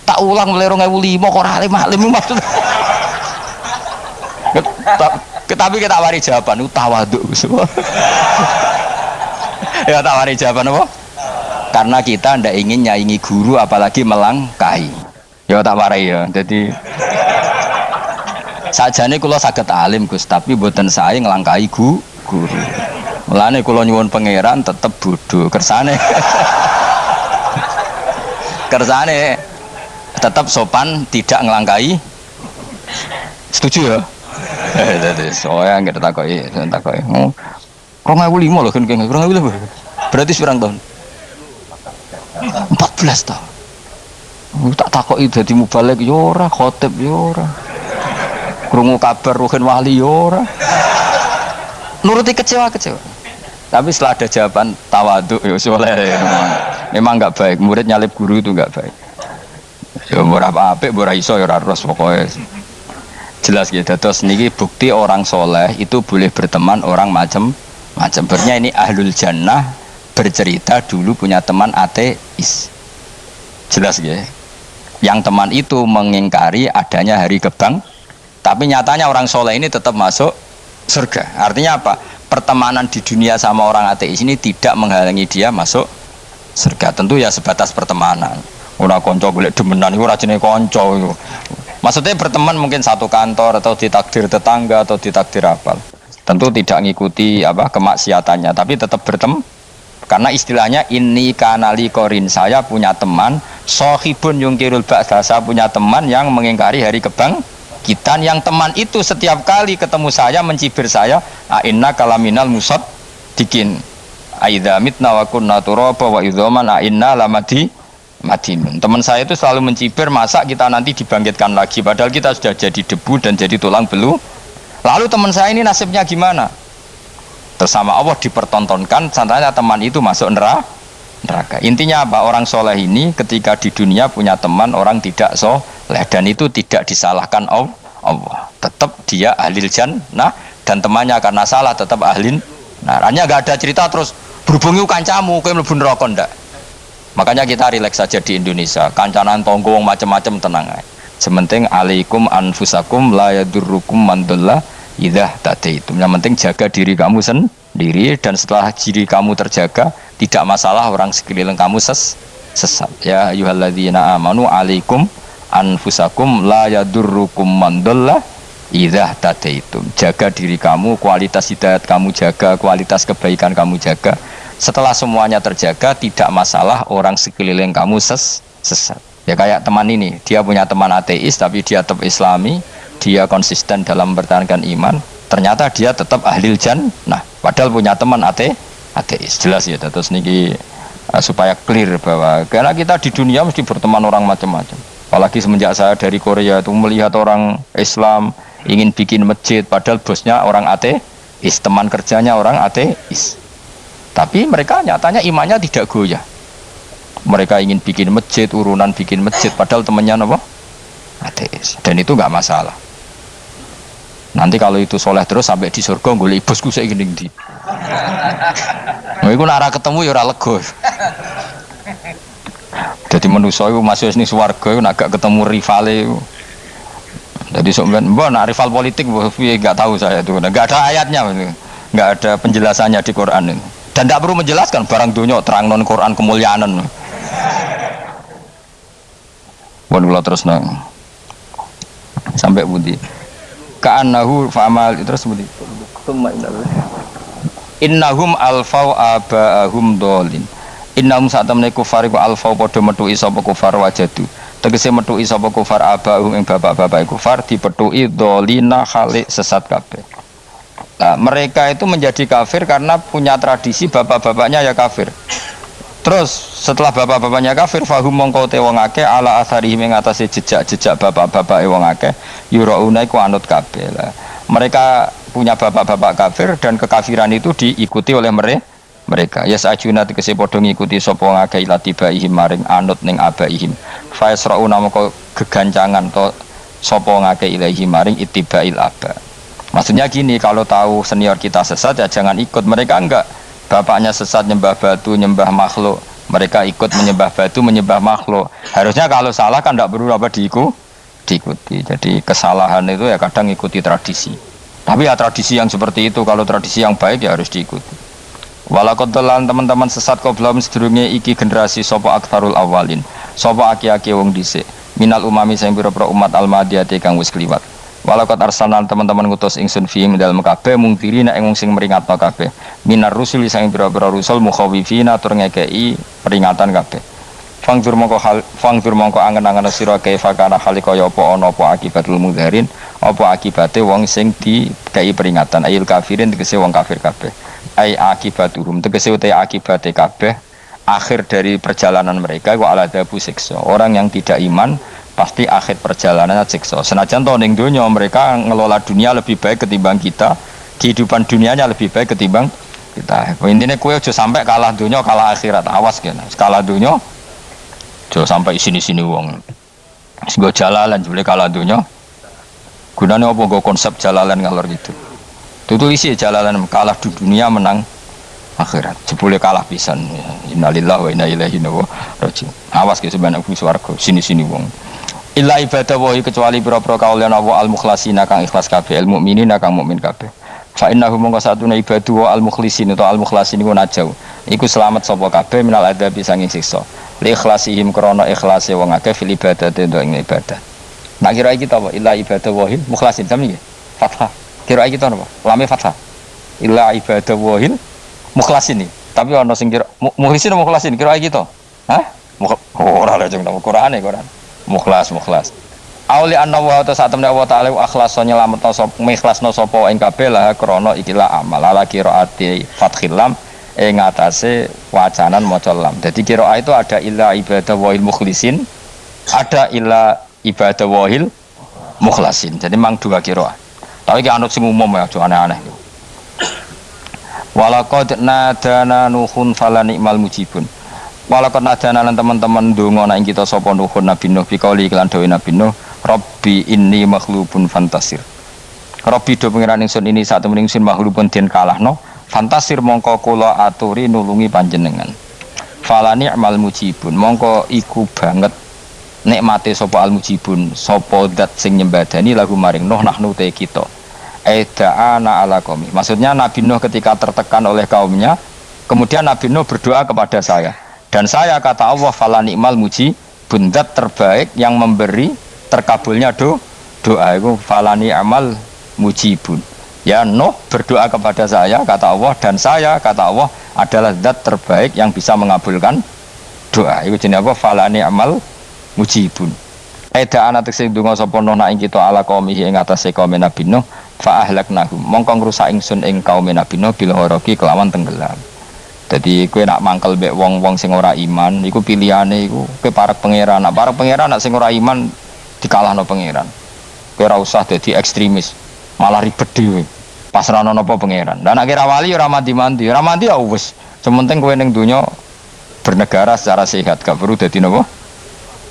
Tak ulang mulai 2005 kok ora alim maksud. Tapi kita wari jawaban tawaduk. Ya tak wari jawaban apa? Karena kita ndak ingin nyaingi guru apalagi melangkai. Ya tak warai ya. Jadi sajane kula saged alim Gus, tapi mboten sae nglangkai guru. Mulane kula nyuwun pangeran tetep bodho kersane. Kersane tetap sopan, tidak ngelangkai. Setuju ya? Jadi soalnya nggak takoki. Kok nggak lima loh kan? Kurang lebih berarti seberang tahun? 14 tahun. Tak takoki jadi mubalek yora, khotib yora. Krungu kabar ruhin wali yora. Nuruti kecewa. Tapi setelah ada jawaban tawaduk ya soleh. Memang nggak baik. Murid nyalip guru itu nggak baik. Ya berapa apik ora iso ya ora ros pokoke. Jelas gitu. Terus niki bukti orang soleh itu boleh berteman orang macam-macam. Bernya ini ahlul jannah bercerita dulu punya teman ateis. Jelas gitu. Yang teman itu mengingkari adanya hari kebang, tapi nyatanya orang soleh ini tetap masuk surga. Artinya apa? Pertemanan di dunia sama orang ateis ini tidak menghalangi dia masuk surga. Tentu ya sebatas pertemanan. Ora konco golek demenan iku ora jenenge kanca iku. Maksudnya berteman mungkin satu kantor atau ditakdir tetangga atau ditakdir apa. Tentu tidak ngikuti kemaksiatannya, tapi tetap berteman. Karena istilahnya ini kanali korin, saya punya teman sohibun yungkirul ba'sa, saya punya teman yang mengingkari hari kebangkitan, yang teman itu setiap kali ketemu saya mencibir saya, inna kalaminal musad dikin aidza mitna wa kunna turaba wa idzaman inna lamadi madinun. Teman saya itu selalu mencibir, masa kita nanti dibangkitkan lagi padahal kita sudah jadi debu dan jadi tulang belu. Lalu teman saya ini nasibnya gimana? Tersama Allah dipertontonkan, contohnya teman itu masuk neraka. Intinya apa? Orang soleh ini ketika di dunia punya teman orang tidak soleh, dan itu tidak disalahkan Allah. Tetap dia ahlil jannah, dan temannya karena salah tetap ahlin. Nah, hanya nggak ada cerita terus berhubungi kancamu kowe mlebu neraka ndak. Makanya kita rileks saja di Indonesia, kancanan tonggong macam-macam tenang aja. Sementing alaikum anfusakum la yadurrukum man dhalla idza tadaitum. Yang penting jaga diri kamu sendiri, dan setelah diri kamu terjaga tidak masalah orang sekeliling kamu sesat. Ya ayyuhalladzina amanu alaikum anfusakum la yadurrukum man dhalla idza tadaitum. Jaga diri kamu, kualitas hidayat kamu jaga, kualitas kebaikan kamu jaga. Setelah semuanya terjaga, tidak masalah orang sekeliling kamu sesat. Ya kayak teman ini, dia punya teman ateis tapi dia tetap islami, dia konsisten dalam mempertahankan iman, ternyata dia tetap ahlil jannah padahal punya teman ateis. Jelas ya, terus niki supaya clear bahwa karena kita di dunia mesti berteman orang macam-macam. Apalagi semenjak saya dari Korea itu melihat orang Islam ingin bikin masjid padahal bosnya orang ateis, teman kerjanya orang ateis. Tapi mereka nyatanya imannya tidak goyah. Mereka ingin bikin masjid, urunan bikin masjid, padahal temannya apa? Ateis. Dan itu nggak masalah. Nanti kalau itu soleh terus sampai di surga, golek bosku saya gini di. Nah, itu nara ketemu ya ora lega. Jadi manusia itu masuk sini swarga itu agak ketemu rivale itu. Jadi sebenarnya, nak rival politik, nggak tahu saya itu, nggak ada ayatnya, nggak ada penjelasannya di Quran ini. Dan tidak perlu menjelaskan barang dunia terang non Quran kemuliaan. Waduh terus nang sampai budi. Ka'annahu fa'amal terus budi. Innahum alfau aba'ahum dolin. Innahum satamne kufar iku alfau padha metuki sapa kufar wajadu. Tegese metuki sapa kufar aba'ahum ing bapak-bapak kufar dipetuki dolina khalik sesat kabeh. Nah, mereka itu menjadi kafir karena punya tradisi bapak-bapaknya ya kafir. Terus setelah bapak-bapaknya kafir, fahum mongko te wong akeh ala asarihi ing atase jejak-jejak bapak-bapake wong akeh yurauna iku anut kabeh lah. Mereka punya bapak-bapak kafir dan kekafiran itu diikuti oleh mereka. Ya sajuna tegese padha ngikuti sapa ngakeh latibaihim maring anut ning abaihim. Fa yasrauna moko gegancangan to sapa ngakeh ilahi maring ittibail aba. Maksudnya gini, kalau tahu senior kita sesat ya jangan ikut. Mereka enggak, bapaknya sesat nyembah batu, nyembah makhluk, mereka ikut menyembah batu, menyembah makhluk. Harusnya kalau salah kan enggak perlu diikuti. Jadi kesalahan itu ya kadang ikuti tradisi. Tapi ya tradisi yang seperti itu, kalau tradisi yang baik ya harus diikuti. Walakotelan teman-teman sesat kau belum sedurunge iki generasi sopo aktarul awalin, sopo aki-aki wong dhisik, minal umami sing pira-pira umat almadiyati kang wis kliwat. Walakot arsalan teman-teman ngutus ingsun fiim dalem kabeh mungkirina ing wong sing meringatno kabeh. Minar rusuli sing pira-pira rusul mukhawifina tur ngekeki peringatan kabeh. Fangdur mongko angen-angen sira kaifa kana halikaya apa ana apa akibatul mudzarin, apa akibate wong sing dikei peringatan ayil kafirin tegese wong kafir kabeh. Ai akibatuhum tegese uta akibate kabeh akhir dari perjalanan mereka wa ala dabu siksa. Orang yang tidak iman pasti akhir perjalanannya siksa. Senajan to ning donya mereka ngelola dunia lebih baik ketimbang kita, kehidupan dunianya lebih baik ketimbang kita. Intine kowe aja sampai kalah donya kalah akhirat. Awas kene. Kalah donya aja sampai sini-sini wong. Wis go jalalan jebule kalah donya. Gunane apa go konsep jalalan ngalor gitu. Tutulis jalalan kalah di dunia menang akhirat. Jebule kalah pisan. Innalillahi wa inna ilaihi raji'un. Awas ke sebenarnya swarga sini-sini wong. Illa ibadah wahi kecuali pira-pira kaulian Allah al-mukhlasina kang ikhlas kabeh, al-mukminina kang mukmin kabeh. Fa innahu mongko satuna ibadu wa al-mukhlisin utawa al-mukhlasin iku najau. Iku selamat sapa kabeh minal adabi sanging siksa. Li ikhlasihim krana ikhlase wong akeh fil ibadati ing ibadah. Nak kira iki ta apa? Illa ibadah wahil mukhlasin sami nggih. Fathah. Kira iki ta napa? Lame fathah. Illa ibadah wahil mukhlasin iki. Tapi ana sing kira mukhlisin mukhlasin kira iki to. Hah? Ora lajeng nang Quran e Quran. Mukhlas. Auli anna wa ta satemne Allah taala ikhlas nyelametno sapa ikhlasno sapa ing kabeh lah krana ikilah amal ala qiraati fathil lam ing atase wacanan maca lam. Dadi qiraah itu ada illa ibadah wahil mukhlisin, ada illa ibadah wahil mukhlasin. Jadi mang dua qiraah. Tapi ki anut sing umum ya aja aneh-aneh. Walaqad nadana nuhun fala ni'mal mujibun. Walaqad nadana lan teman-teman ndonga nek kita sapa nuhun Nabi Nuh bikauli iklan dawe Nabi Nuh, Rabbi inni makhlubun fantasir. Rabbi do pangeran ingsun ini sak temen ingsun makhlubun den kalahno, fantasir mongko kula aturi nulungi panjenengan. Fala ni'mal mujibun, mongko iku banget nikmate sapa al mujibun, sapa zat sing nyembadani lagu maring Nuh nahnu te kita. Aida'ana ala qaumi. Maksudnya Nabi Nuh ketika tertekan oleh kaumnya, kemudian Nabi Nuh berdoa kepada saya. Dan saya kata Allah fala ni'mal mujibun, zat terbaik yang memberi terkabulnya doa itu fala ni'mal mujibun. Ya Nuh berdoa kepada saya kata Allah, dan saya kata Allah adalah zat terbaik yang bisa mengabulkan doa. Itu jenenge apa? Fala ni'mal mujibun. Aida'ana tekse donga sapa Nuh nak kita ala qaumihi ing atase kaum Nabi Nuh fa ahlaknahum mongko ngrusak ingsun ing kaum Nabi Nuh bil gharaqi kelawan tenggelam. Jadi kowe nak mangkel mbek wong-wong sing ora iman iku pilihane iku kowe parek pangeran. Nak parek pangeran nak sing ora iman dikalahno pangeran. Kowe ora usah dadi ekstremis, malah ribet dhewe. Pasrahno napa pangeran. Lah nek kira wali ora mandi-mandi, ora mandi ya wis. Sementing kowe ning donya bernegara secara sehat, gak perlu dadi napa?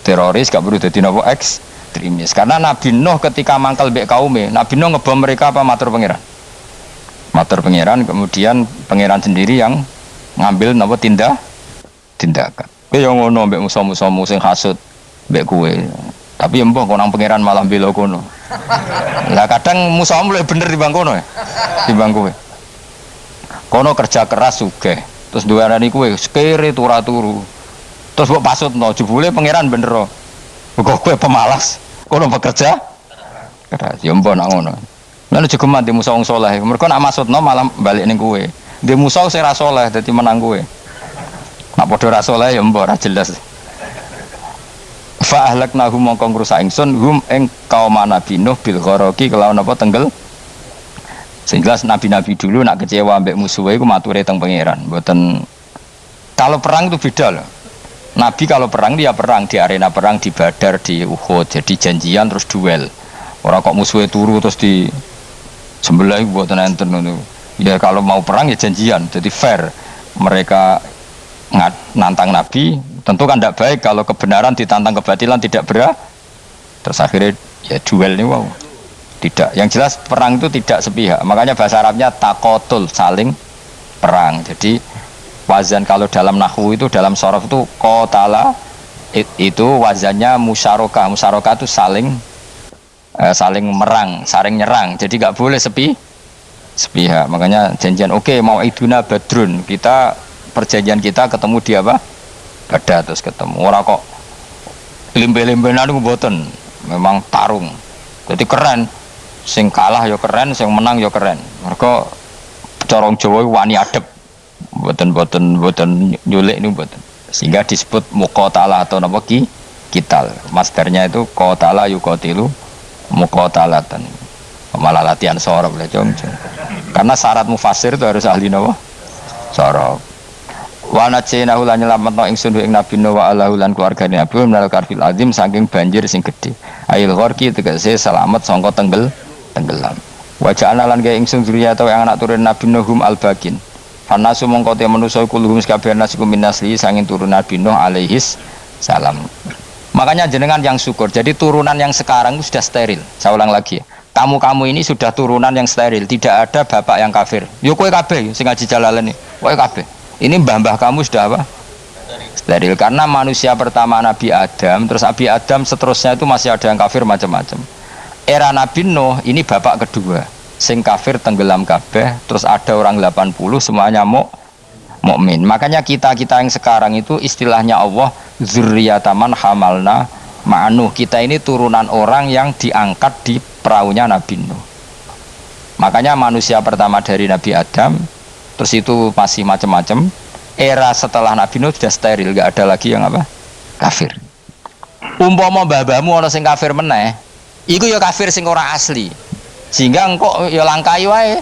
Teroris, gak perlu dadi napa ekstremis. Karena Nabi Nuh ketika mangkel mbek kaume, Nabi Nuh ngebom mereka apa matur pangeran? Matur pangeran, kemudian pangeran sendiri yang ngambil napa tindakan. Kowe yo ngono mbek musuh-musuhmu sing hasud mbek kowe. Tapi mbah kok nang pangeran malah bela kono. Lah kadang musuhmu luwih bener timbang kono ya. Timbang kowe. Kono kerja keras sugih, terus duweni kowe sekere turu. Terus mbok pasutno jebule pangeran bener. Kok kowe pemalas, kono bekerja keras. Ya mbah nak ngono. Lan aja geman di musuh wong saleh. Mergo nak maksudno malah balik ning kowe. Di musuh sing ra saleh dadi menang kowe. Nak padha ra saleh ya mbok ra jelas. Fa ahlaknahum mongko ngrusak ingsun hum ing kaum Nabi Nuh bil gharaqi kelawan apa tenggel. Sing jelas nabi-nabi dulu nak kecewa ambek musuhe iku mature teng pangeran. Mboten kalau perang itu beda loh. Nabi kalau perang dia perang di arena perang di Badar, di Uhud, jadi janjian terus duel. Ora kok musuhe turu terus di Sembelih buatan enten itu. Ya kalau mau perang ya janjian, jadi fair. Mereka nantang Nabi, tentu kan tidak baik kalau kebenaran ditantang kebatilan tidak berat. Terus akhirnya ya duel nih wow. Tidak. Yang jelas perang itu tidak sepihak. Makanya bahasa Arabnya takotul, saling perang. Jadi wazan kalau dalam nahwu itu dalam sorof itu qatala itu wazannya musyarakah. Musyarakah itu saling merang, saling nyerang. Jadi nggak boleh sepihak. Makanya janjian oke, mau iduna badrun, kita perjanjian kita ketemu di apa? Badar terus ketemu. Ora kok limbe-limbenan niku mboten. Memang tarung. Jadi keren. Sing kalah ya keren, sing menang ya keren. Mergo corong Jawa wani adep. Mboten nyulik niku mboten. Sehingga disebut muqatalah atau napa kital. Masdarnya itu qatala yuqatilu muqatalatan. Malah latihan sorab lah karena syarat mufassir itu harus ahli napa sorab. Wa najinahu lan nyelametno ingsun ing Nabi Nuh wa alahu lan keluargane Nabi minal karfil azim saking banjir sing gedhe. Ail gharqi tegese selamat sangka tenggelam. Wa ja'alna lan gawe ingsun zuriyata yang anak turun Nabi Nuhum al-bakin. Fanasu mongko te manusa kulluhum kabehane nasikum minasli sanging turun Nabi Nuh alaihis salam. Makanya jenengan yang syukur. Jadi turunan yang sekarang itu sudah steril. Saya ulang lagi ya. Kamu ini sudah turunan yang steril. Tidak ada bapak yang kafir. Yo kowe kabeh sing ngaji Jalalain iki. Kowe kabeh. Ini mbah-mbah kamu sudah apa? Steril. Karena manusia pertama Nabi Adam, terus Nabi Adam seterusnya itu masih ada yang kafir macam-macam. Era Nabi Nuh ini bapak kedua. Sing kafir tenggelam kabeh, terus ada orang 80 semuanya mukmin. Makanya kita yang sekarang itu istilahnya Allah zurriyataman hamalna ma'anuh. Kita ini turunan orang yang diangkat di perahunya Nabi Nuh. Makanya manusia pertama dari Nabi Adam, terus itu masih macam-macam. Era setelah Nabi Nuh sudah steril, gak ada lagi yang apa? Kafir. Umpama mbah-mbahmu ana sing kafir meneh, iku ya kafir sing ora asli. Sehingga engkau ya langkai wae.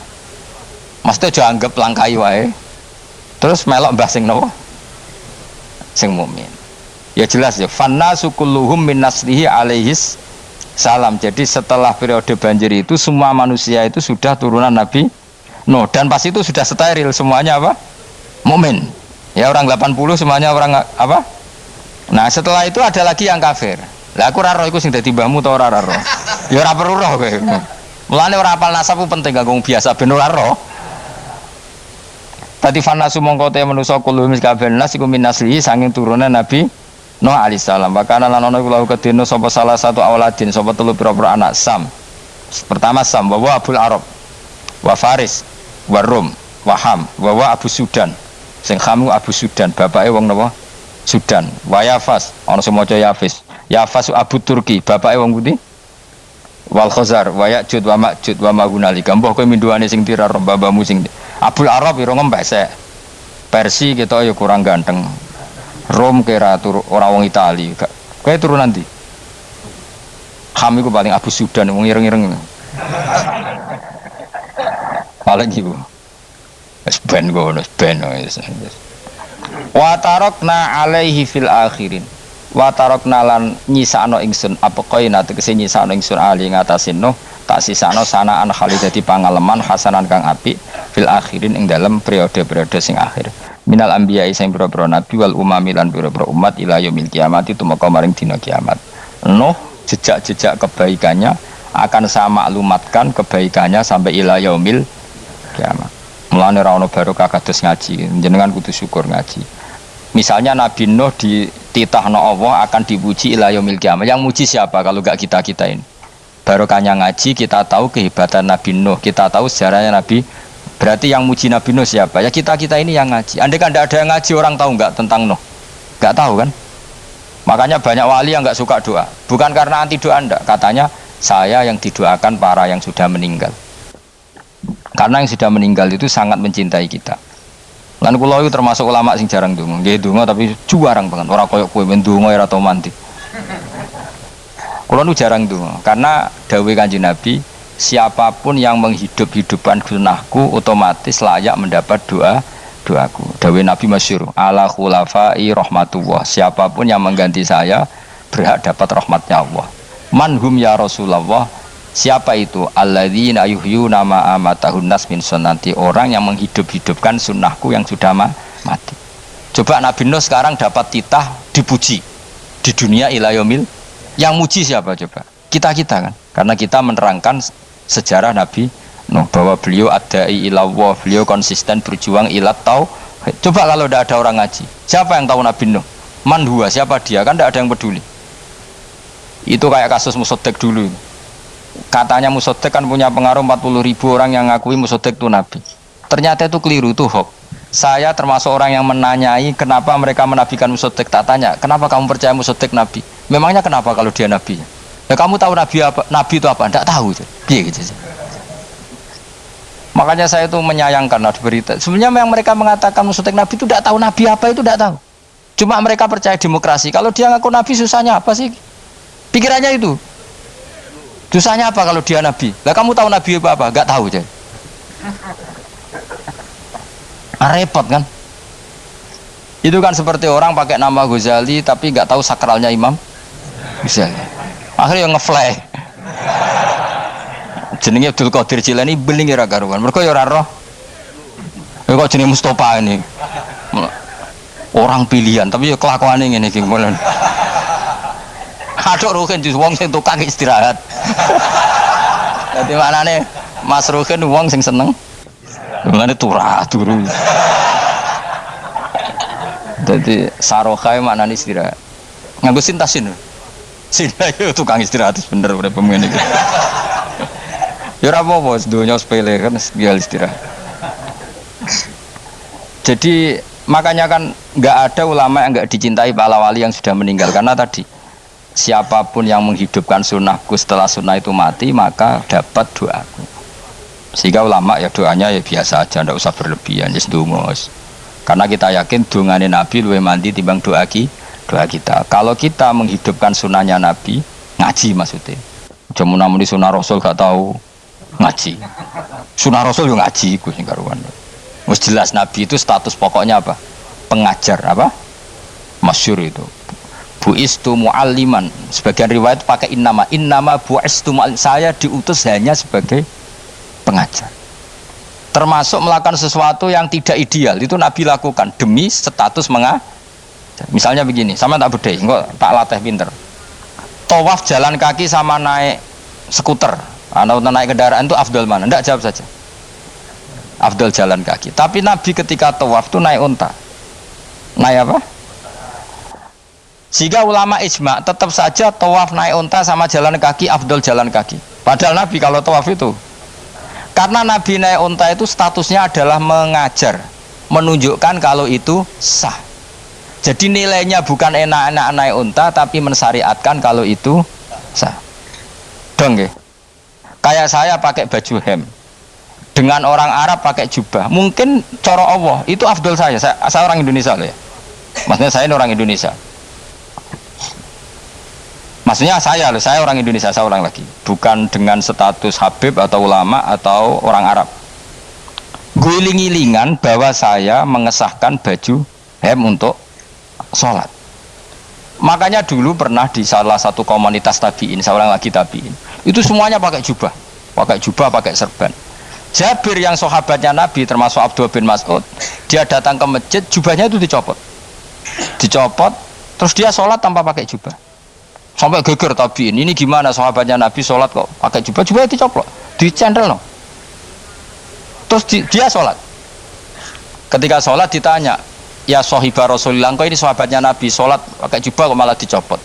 Mesti aja anggap langkai wae. Terus melok mbah sing nopo? Sing mukmin. Ya jelas ya, fannasu kulluhum min naslihi alaihis salam. Jadi setelah periode banjir itu semua manusia itu sudah turunan Nabi Nuh dan pas itu sudah steril semuanya apa? Mukmin. Ya orang 80 semuanya orang apa? Nah, setelah itu ada lagi yang kafir. Lah aku ora roh iku sing dadi mbahmu ta ora roh. Ya ora perlu roh kowe. Mulane ora apal nasab penting kanggo biasa ben ora roh. Tadi fanasu mongko te manusa kulo mis kabeh nas iku minasli sanging turunan Nabi Nuh alaihi salam. Bakana lan ana kula kedene sapa salah satu auladin sapa telu pira-pira anak Sam. Pertama Sam wa Abul Arab wa Faris wa Rum wa Ham wa Abu Sudan. Sing Hamu Abu Sudan, bapake wong napa? Sudan. Wa Yafas, ana sing maca Yafis. Yafas Abu Turki, bapake wong pundi? Wal Khazar wa Ya'jud wa Ma'jud wa Mahunalika. Mbah kowe minduane sing tira babamu sing Abul Arab ira ngempek sek. Persi kita ya kurang ganteng. Rom kira ora wong Itali. Kowe turunan ndi? Ham iku paling Abu Sudan wong ireng-ireng. Paling iku. Wis ben ngono, ben wis. Wa tarakna alaihi fil akhirin. Wa tarakna lan nyisakno ingsun apa koina tegese nyisakno ingsun ali ngatasin Nuh tak sisakno sanaan khalidati pangaleman hasanan kang apik fil akhirin ing dalam periode-periode sing akhir minal anbiya sing pira-pira nabi wal umami lan pira-pira umat ila yaumil kiamat itu maka maring dina kiamat. Nuh jejak-jejak kebaikannya akan saya maklumatkan kebaikannya sampai ila yaumil kiamat. Mulane ora ono barokah kados ngaji, jenengan kudu syukur ngaji. Misalnya Nabi Nuh dititahno Allah akan dipuji ila yaumil kiamat. Yang muji siapa kalau enggak kita ini? Barokahnya ngaji kita tahu kehebatan Nabi Nuh, kita tahu sejarahnya Nabi. Berarti yang muji Nabi Nuh siapa? Ya kita ini yang ngaji. Andai kan tidak ada yang ngaji orang tahu enggak tentang Nuh? Enggak tahu kan? Makanya banyak wali yang enggak suka doa. Bukan karena anti doa enggak, katanya saya yang didoakan para yang sudah meninggal. Karena yang sudah meninggal itu sangat mencintai kita. Lan kula itu termasuk ulama sing jarang ndonga. Nggih ndonga tapi jarang banget. Ora koyo kowe men ndonga ora tau mandi. Kula nu jarang ndonga karena dawuh Kanjeng Nabi, siapapun yang menghidup-hidupkan sunahku otomatis layak mendapat doaku. Dawuh Nabi masyhur, ala khulafai rahmatullah. Siapapun yang mengganti saya berhak dapat rahmatnya Allah. Manhum ya Rasulullah. Siapa itu? Alladzina yuhyuna ma amatahun nas min sunnati, orang yang menghidup-hidupkan sunnahku yang sudah mati. Coba Nabi Nuh sekarang dapat titah dipuji di dunia ila yaumil. Yang muji siapa coba? Kita-kita kan. Karena kita menerangkan sejarah Nabi Nuh bahwa beliau adai ilallah, beliau konsisten berjuang ilat tauhid. Coba kalau tidak ada orang ngaji, siapa yang tahu Nabi Nuh? Man huwa, siapa dia? Kan tidak ada yang peduli. Itu kayak kasus Musoddek dulu. Katanya Musoddek kan punya pengaruh 40.000 orang yang ngakui Musoddek itu Nabi. Ternyata itu keliru, itu hoax. Saya termasuk orang yang menanyai kenapa mereka menabikan Musoddek. Tak tanya, kenapa kamu percaya Musoddek Nabi? Memangnya kenapa kalau dia Nabi? Ya kamu tahu Nabi apa? Nabi itu apa? Tidak tahu. Gitu. Makanya saya itu menyayangkan ada berita. Sebenarnya yang mereka mengatakan Musoddek Nabi itu tidak tahu Nabi apa itu tidak tahu. Cuma mereka percaya demokrasi. Kalau dia ngaku Nabi susahnya apa sih? Pikirannya itu. Susahnya apa kalau dia Nabi? Lah kamu tahu Nabi apa? Enggak tahu aja. Repot kan? Itu kan seperti orang pakai nama Ghazali tapi enggak tahu sakralnya Imam Ghazali. Akhirnya ngefly. Jenenge Abdul Qadir Jilani beling ora karuan. Mergo ya ora roh. Ya kok jenenge Mustofa ini. Orang pilihan tapi ya kelakuane ngene iki molen. Aduk Ruhin jus wong sing tukang istirahat. Dadi maknane Mas Ruhin wong sing seneng. Mulane turu. Dadi sarohae maknane istirahat. Nganggo sintasin. Sinta itu tukang istirahat bener udah pemain iki. Ya ora apa-apa donya sepele kan biar istirahat. Jadi makanya kan nggak ada ulama yang nggak dicintai para wali yang sudah meninggal karena tadi siapapun yang menghidupkan sunnahku setelah sunnah itu mati maka dapat doaku. Sehingga ulama ya doanya ya biasa aja, tidak usah berlebihan, just dungos. Karena kita yakin dungane Nabi luwih mandi timbang doa kita. Kalau kita menghidupkan sunnahnya Nabi, ngaji maksudnya. Jamu namun di sunnah Rasul gak tahu ngaji. Sunnah Rasul yo ngaji iku sing karuan. Wis jelas Nabi itu status pokoknya apa? Pengajar apa? Masyhur itu. Bu'istu mu'alliman. Sebagian riwayat pakai innama bu'istu mu'alliman. Saya diutus hanya sebagai pengajar. Termasuk melakukan sesuatu yang tidak ideal itu Nabi lakukan demi status mengajar. Misalnya begini, sama tak bedai, enggak tak latih pinter. Tawaf jalan kaki sama naik skuter atau naik kendaraan itu afdal mana? Enggak, jawab saja. Afdal jalan kaki. Tapi Nabi ketika tawaf itu naik unta. Naik apa? Sehingga ulama ijma tetap saja tawaf naik unta sama jalan kaki afdal jalan kaki. Padahal Nabi kalau tawaf itu karena Nabi naik unta itu statusnya adalah mengajar, menunjukkan kalau itu sah. Jadi nilainya bukan enak-enak naik unta tapi mensyariatkan kalau itu sah. Dong nggih. Kayak saya pakai baju hem. Dengan orang Arab pakai jubah. Mungkin cara Allah itu afdal saya orang Indonesia loh ya. Maksudnya saya ini orang Indonesia. Maksudnya saya orang Indonesia, saya orang lagi. Bukan dengan status Habib atau ulama atau orang Arab. Guling-gilingan bahwa saya mengesahkan baju hem untuk sholat. Makanya dulu pernah di salah satu komunitas tabiin, seorang lagi tabiin, itu semuanya pakai jubah, pakai serban. Jabir yang sahabatnya Nabi termasuk Abdullah bin Mas'ud, dia datang ke masjid, jubahnya itu dicopot, terus dia sholat tanpa pakai jubah. Sampai geger tabiin, ini gimana sahabatnya Nabi sholat kok pakai jubah, jubahnya dicopot, dicendel no. Terus dia sholat. Ketika sholat ditanya, ya sahibah Rasulullah, kok ini sahabatnya Nabi sholat pakai jubah kok malah dicopot.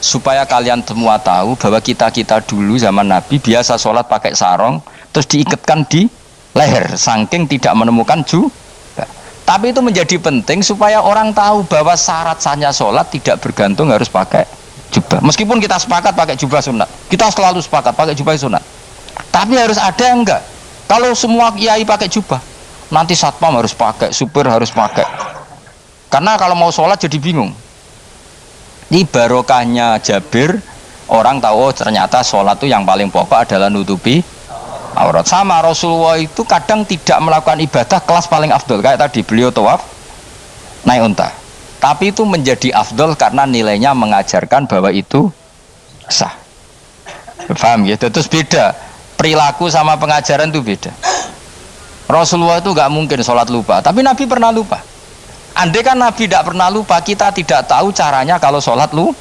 Supaya kalian semua tahu bahwa kita dulu zaman Nabi biasa sholat pakai sarong, terus diikatkan di leher, saking tidak menemukan jubah. Tapi itu menjadi penting supaya orang tahu bahwa syarat sahnya sholat tidak bergantung harus pakai jubah. Meskipun kita sepakat pakai jubah sunat, kita selalu sepakat pakai jubah sunat. Tapi harus ada enggak? Kalau semua kiai pakai jubah, nanti satpam harus pakai, supir harus pakai. Karena kalau mau sholat jadi bingung. Ini barokahnya Jabir, orang tahu oh, ternyata sholat itu yang paling pokok adalah nutupi aurat. Sama Rasulullah itu kadang tidak melakukan ibadah kelas paling afdol. Kayak tadi beliau tawaf naik unta. Tapi itu menjadi afdol karena nilainya mengajarkan bahwa itu sah. Paham gitu? Terus beda. Perilaku sama pengajaran itu beda. Rasulullah itu nggak mungkin sholat lupa, tapi Nabi pernah lupa. Andai kan Nabi tidak pernah lupa, kita tidak tahu caranya kalau sholat lu.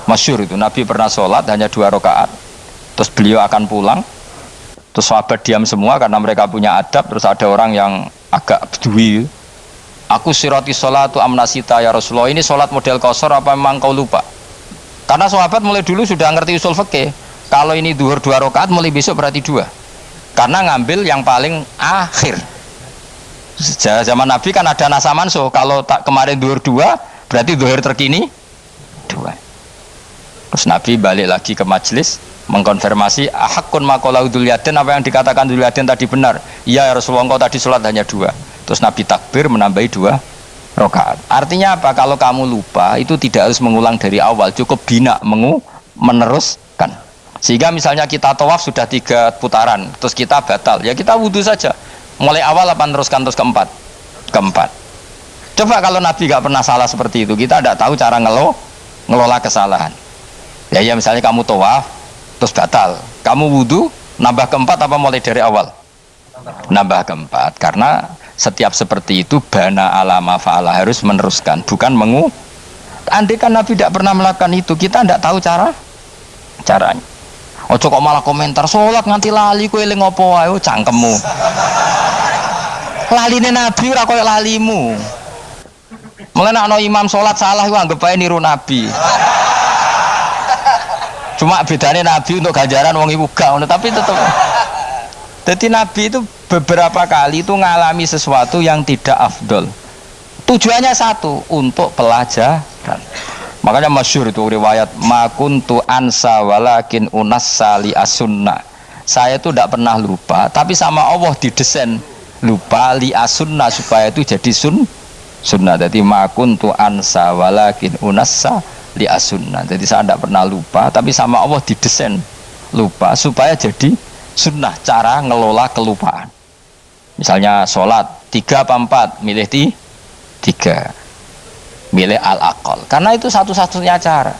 Masyhur itu, Nabi pernah sholat hanya 2 rakaat, terus beliau akan pulang, terus sahabat diam semua karena mereka punya adab. Terus ada orang yang agak bedui, aku siroti sholatu amnasita ya Rasulullah, ini sholat model qashar apa memang kau lupa? Karena sahabat mulai dulu sudah ngerti usul fikih, kalau ini duhur 2 rakaat, mulai besok berarti 2, karena ngambil yang paling akhir. Zaman Nabi kan ada nasa mansuh, kalau tak kemarin duhur 2 berarti duhur terkini 2. Terus Nabi balik lagi ke majelis mengkonfirmasi ahakun maqalau Dzulyaden, apa yang dikatakan Dzulyaden tadi benar? Iya ya Rasulullah, engkau tadi sholat hanya 2. Terus Nabi takbir menambahi 2 rakaat. Artinya apa? Kalau kamu lupa itu tidak harus mengulang dari awal, cukup bina meneruskan. Sehingga misalnya kita tawaf sudah 3 putaran, terus kita batal, ya kita wudhu saja. Mulai awal apa teruskan terus keempat? Coba kalau Nabi gak pernah salah seperti itu, kita tidak tahu cara ngelola kesalahan. Ya misalnya kamu tawaf terus batal, kamu wudhu nambah keempat apa mulai dari awal? Nambah keempat, karena setiap seperti itu bana alama fa'ala, harus meneruskan, bukan andai kan Nabi tidak pernah melakukan itu, kita tidak tahu caranya. Ojo kok malah komentar sholat nganti lali kowe eling apa wae, cangkemmu. Laline Nabi ora koyo lalimu. Mulane ana imam sholat salah iku anggap ae niru Nabi. Cuma bedanya Nabi untuk ganjaran wong iku gak ngono, tapi tetep. Jadi Nabi itu beberapa kali itu ngalami sesuatu yang tidak afdol. Tujuannya satu, untuk pelajaran. Makanya masyhur itu riwayat makuntu ansa walakin unassa li as-sunnah. Saya itu tidak pernah lupa, tapi sama Allah didesain lupa li as-sunnah supaya itu jadi sunnah. Jadi makuntu ansa walakin unassa li as-sunnah. Jadi saya tidak pernah lupa, tapi sama Allah didesain lupa supaya jadi sunnah, cara ngelola kelupaan. Misalnya sholat 3 apa 4, milih 3. Milih al-aqal, karena itu satu-satunya cara.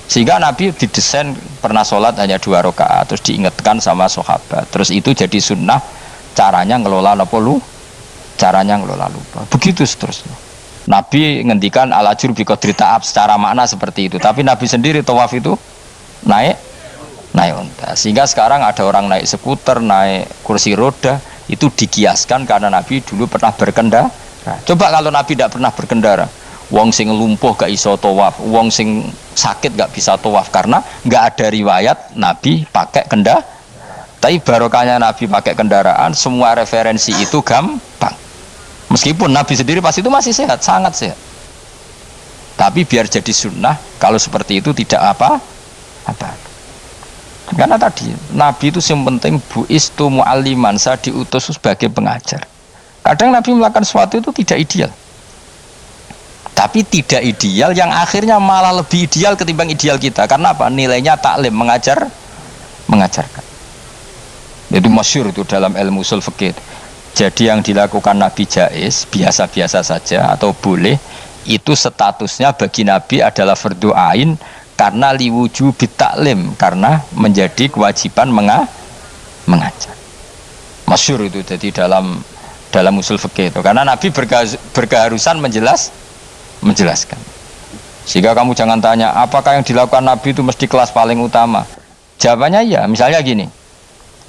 Sehingga Nabi didesain pernah sholat hanya 2 rakaat, terus diingatkan sama sahabat, terus itu jadi sunnah, caranya ngelola ngelola lupa. Begitu seterusnya. Nabi ngendikan al-ajur bi qadri ta'ab, secara makna seperti itu, tapi Nabi sendiri tawaf itu naik unta. Sehingga sekarang ada orang naik skuter, naik kursi roda, itu dikiaskan karena Nabi dulu pernah berkendara. Coba kalau Nabi tidak pernah berkendara, wong sing lumpuh gak iso tawaf, wong sing sakit gak bisa tawaf, karena gak ada riwayat Nabi pakai kendaraan. Tapi barokahnya Nabi pakai kendaraan, semua referensi itu gampang. Meskipun Nabi sendiri pas itu masih sehat, sangat sehat. Tapi biar jadi sunnah, kalau seperti itu tidak apa. Karena tadi Nabi itu yang penting buistu mu'alliman, saya diutus sebagai pengajar. Kadang Nabi melakukan sesuatu itu tidak ideal, tapi tidak ideal yang akhirnya malah lebih ideal ketimbang ideal kita. Karena apa? Nilainya taklim, mengajarkan. Itu masyhur itu dalam ilmu usul fikih. Jadi yang dilakukan Nabi jaiz, biasa-biasa saja atau boleh, itu statusnya bagi Nabi adalah fardhu ain, karena liwujubi taklim, karena menjadi kewajiban mengajar. Masyhur itu. Jadi dalam usul fikih itu, karena Nabi berkeharusan menjelaskan. Sehingga kamu jangan tanya apakah yang dilakukan Nabi itu mesti kelas paling utama. Jawabannya ya, misalnya gini,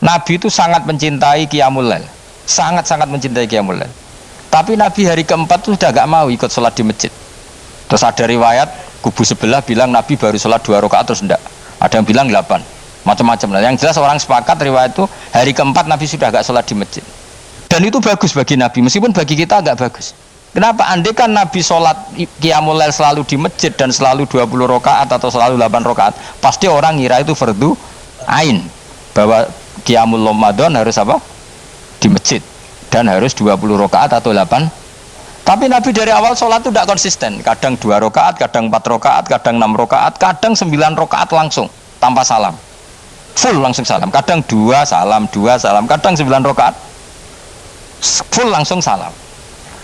Nabi itu sangat mencintai Qiyamul Lail, sangat-sangat mencintai Qiyamul Lail, tapi Nabi hari keempat itu sudah gak mau ikut sholat di masjid. Terus ada riwayat kubu sebelah bilang Nabi baru sholat 2 rakaat, terus enggak, ada yang bilang 8, macam-macam. Yang jelas orang sepakat riwayat itu hari keempat Nabi sudah gak sholat di masjid. Dan itu bagus bagi Nabi, meskipun bagi kita agak bagus. Kenapa? Andai kan Nabi sholat Qiyamul Lail selalu di masjid dan selalu 20 rakaat atau selalu 8 rakaat, pasti orang ngira itu fardhu ain, bahwa Qiyamul Ramadan harus apa? Di masjid, dan harus 20 rakaat atau 8. Tapi Nabi dari awal sholat itu tidak konsisten, kadang 2 rakaat, kadang 4 rakaat, kadang 6 rakaat, kadang 9 rakaat langsung tanpa salam, full langsung salam, kadang 2 salam, kadang 9 rakaat full langsung salam.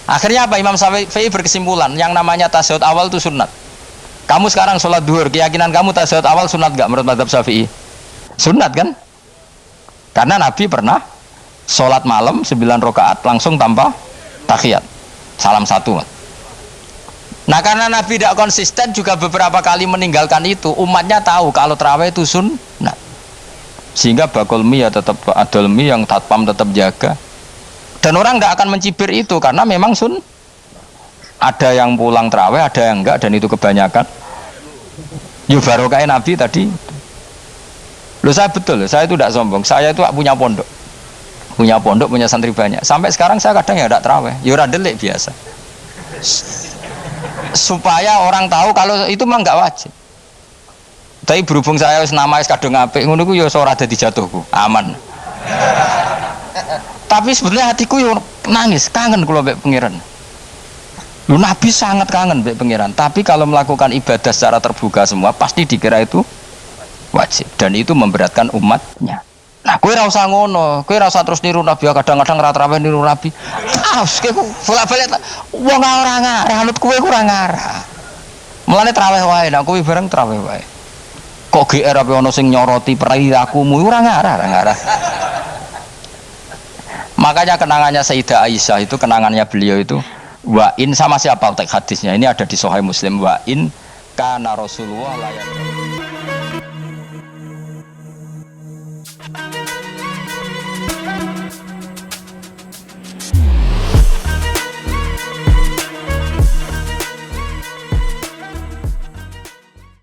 Akhirnya apa? Imam Syafi'i berkesimpulan yang namanya tasyahud awal itu sunat. Kamu sekarang sholat duhur, keyakinan kamu tasyahud awal sunat gak menurut mazhab Syafi'i? Sunat kan? Karena Nabi pernah sholat malam 9 rakaat langsung tanpa tahiyat. Salam satu. Nah karena Nabi tidak konsisten juga beberapa kali meninggalkan itu, umatnya tahu kalau terawih itu sunat. Sehingga bakul mie ya tetap adol mie yang tatpam tetap jaga. Dan orang tidak akan mencibir itu karena memang ada yang pulang terawih, ada yang enggak, dan itu kebanyakan. Ya barokah Nabi tadi. Loh saya betul, saya itu tidak sombong. Saya itu punya pondok, punya santri banyak. Sampai sekarang saya kadang ya tidak terawih, ya ora delik biasa. Supaya orang tahu kalau itu mah nggak wajib. Tapi berhubung saya namanya kadang apik, ngono ku ya ora dadi jatuhku, aman. Tapi sebenarnya hatiku yo nangis, kangen kalau mbek pangeran. Lu Nabi sangat kangen mbek pangeran. Tapi kalau melakukan ibadah secara terbuka semua, pasti dikira itu wajib, dan itu memberatkan umatnya. Nah, kowe ora usah ngono, kowe ora usah terus niru Nabi, kadang-kadang ra traweh niru Nabi. Kowe bolak-balik wong ora ngarah, anut kowe ora ngarah. Mulane traweh wae, nek kowe bareng traweh wae. Kok GR apa ono sing nyoroti perilakumu ora ngarah. Makanya kenangannya Sayyidah Aisyah itu, kenangannya beliau itu wa in, sama siapa teks hadisnya, ini ada di Sahih Muslim, wa in kana Rasulullah la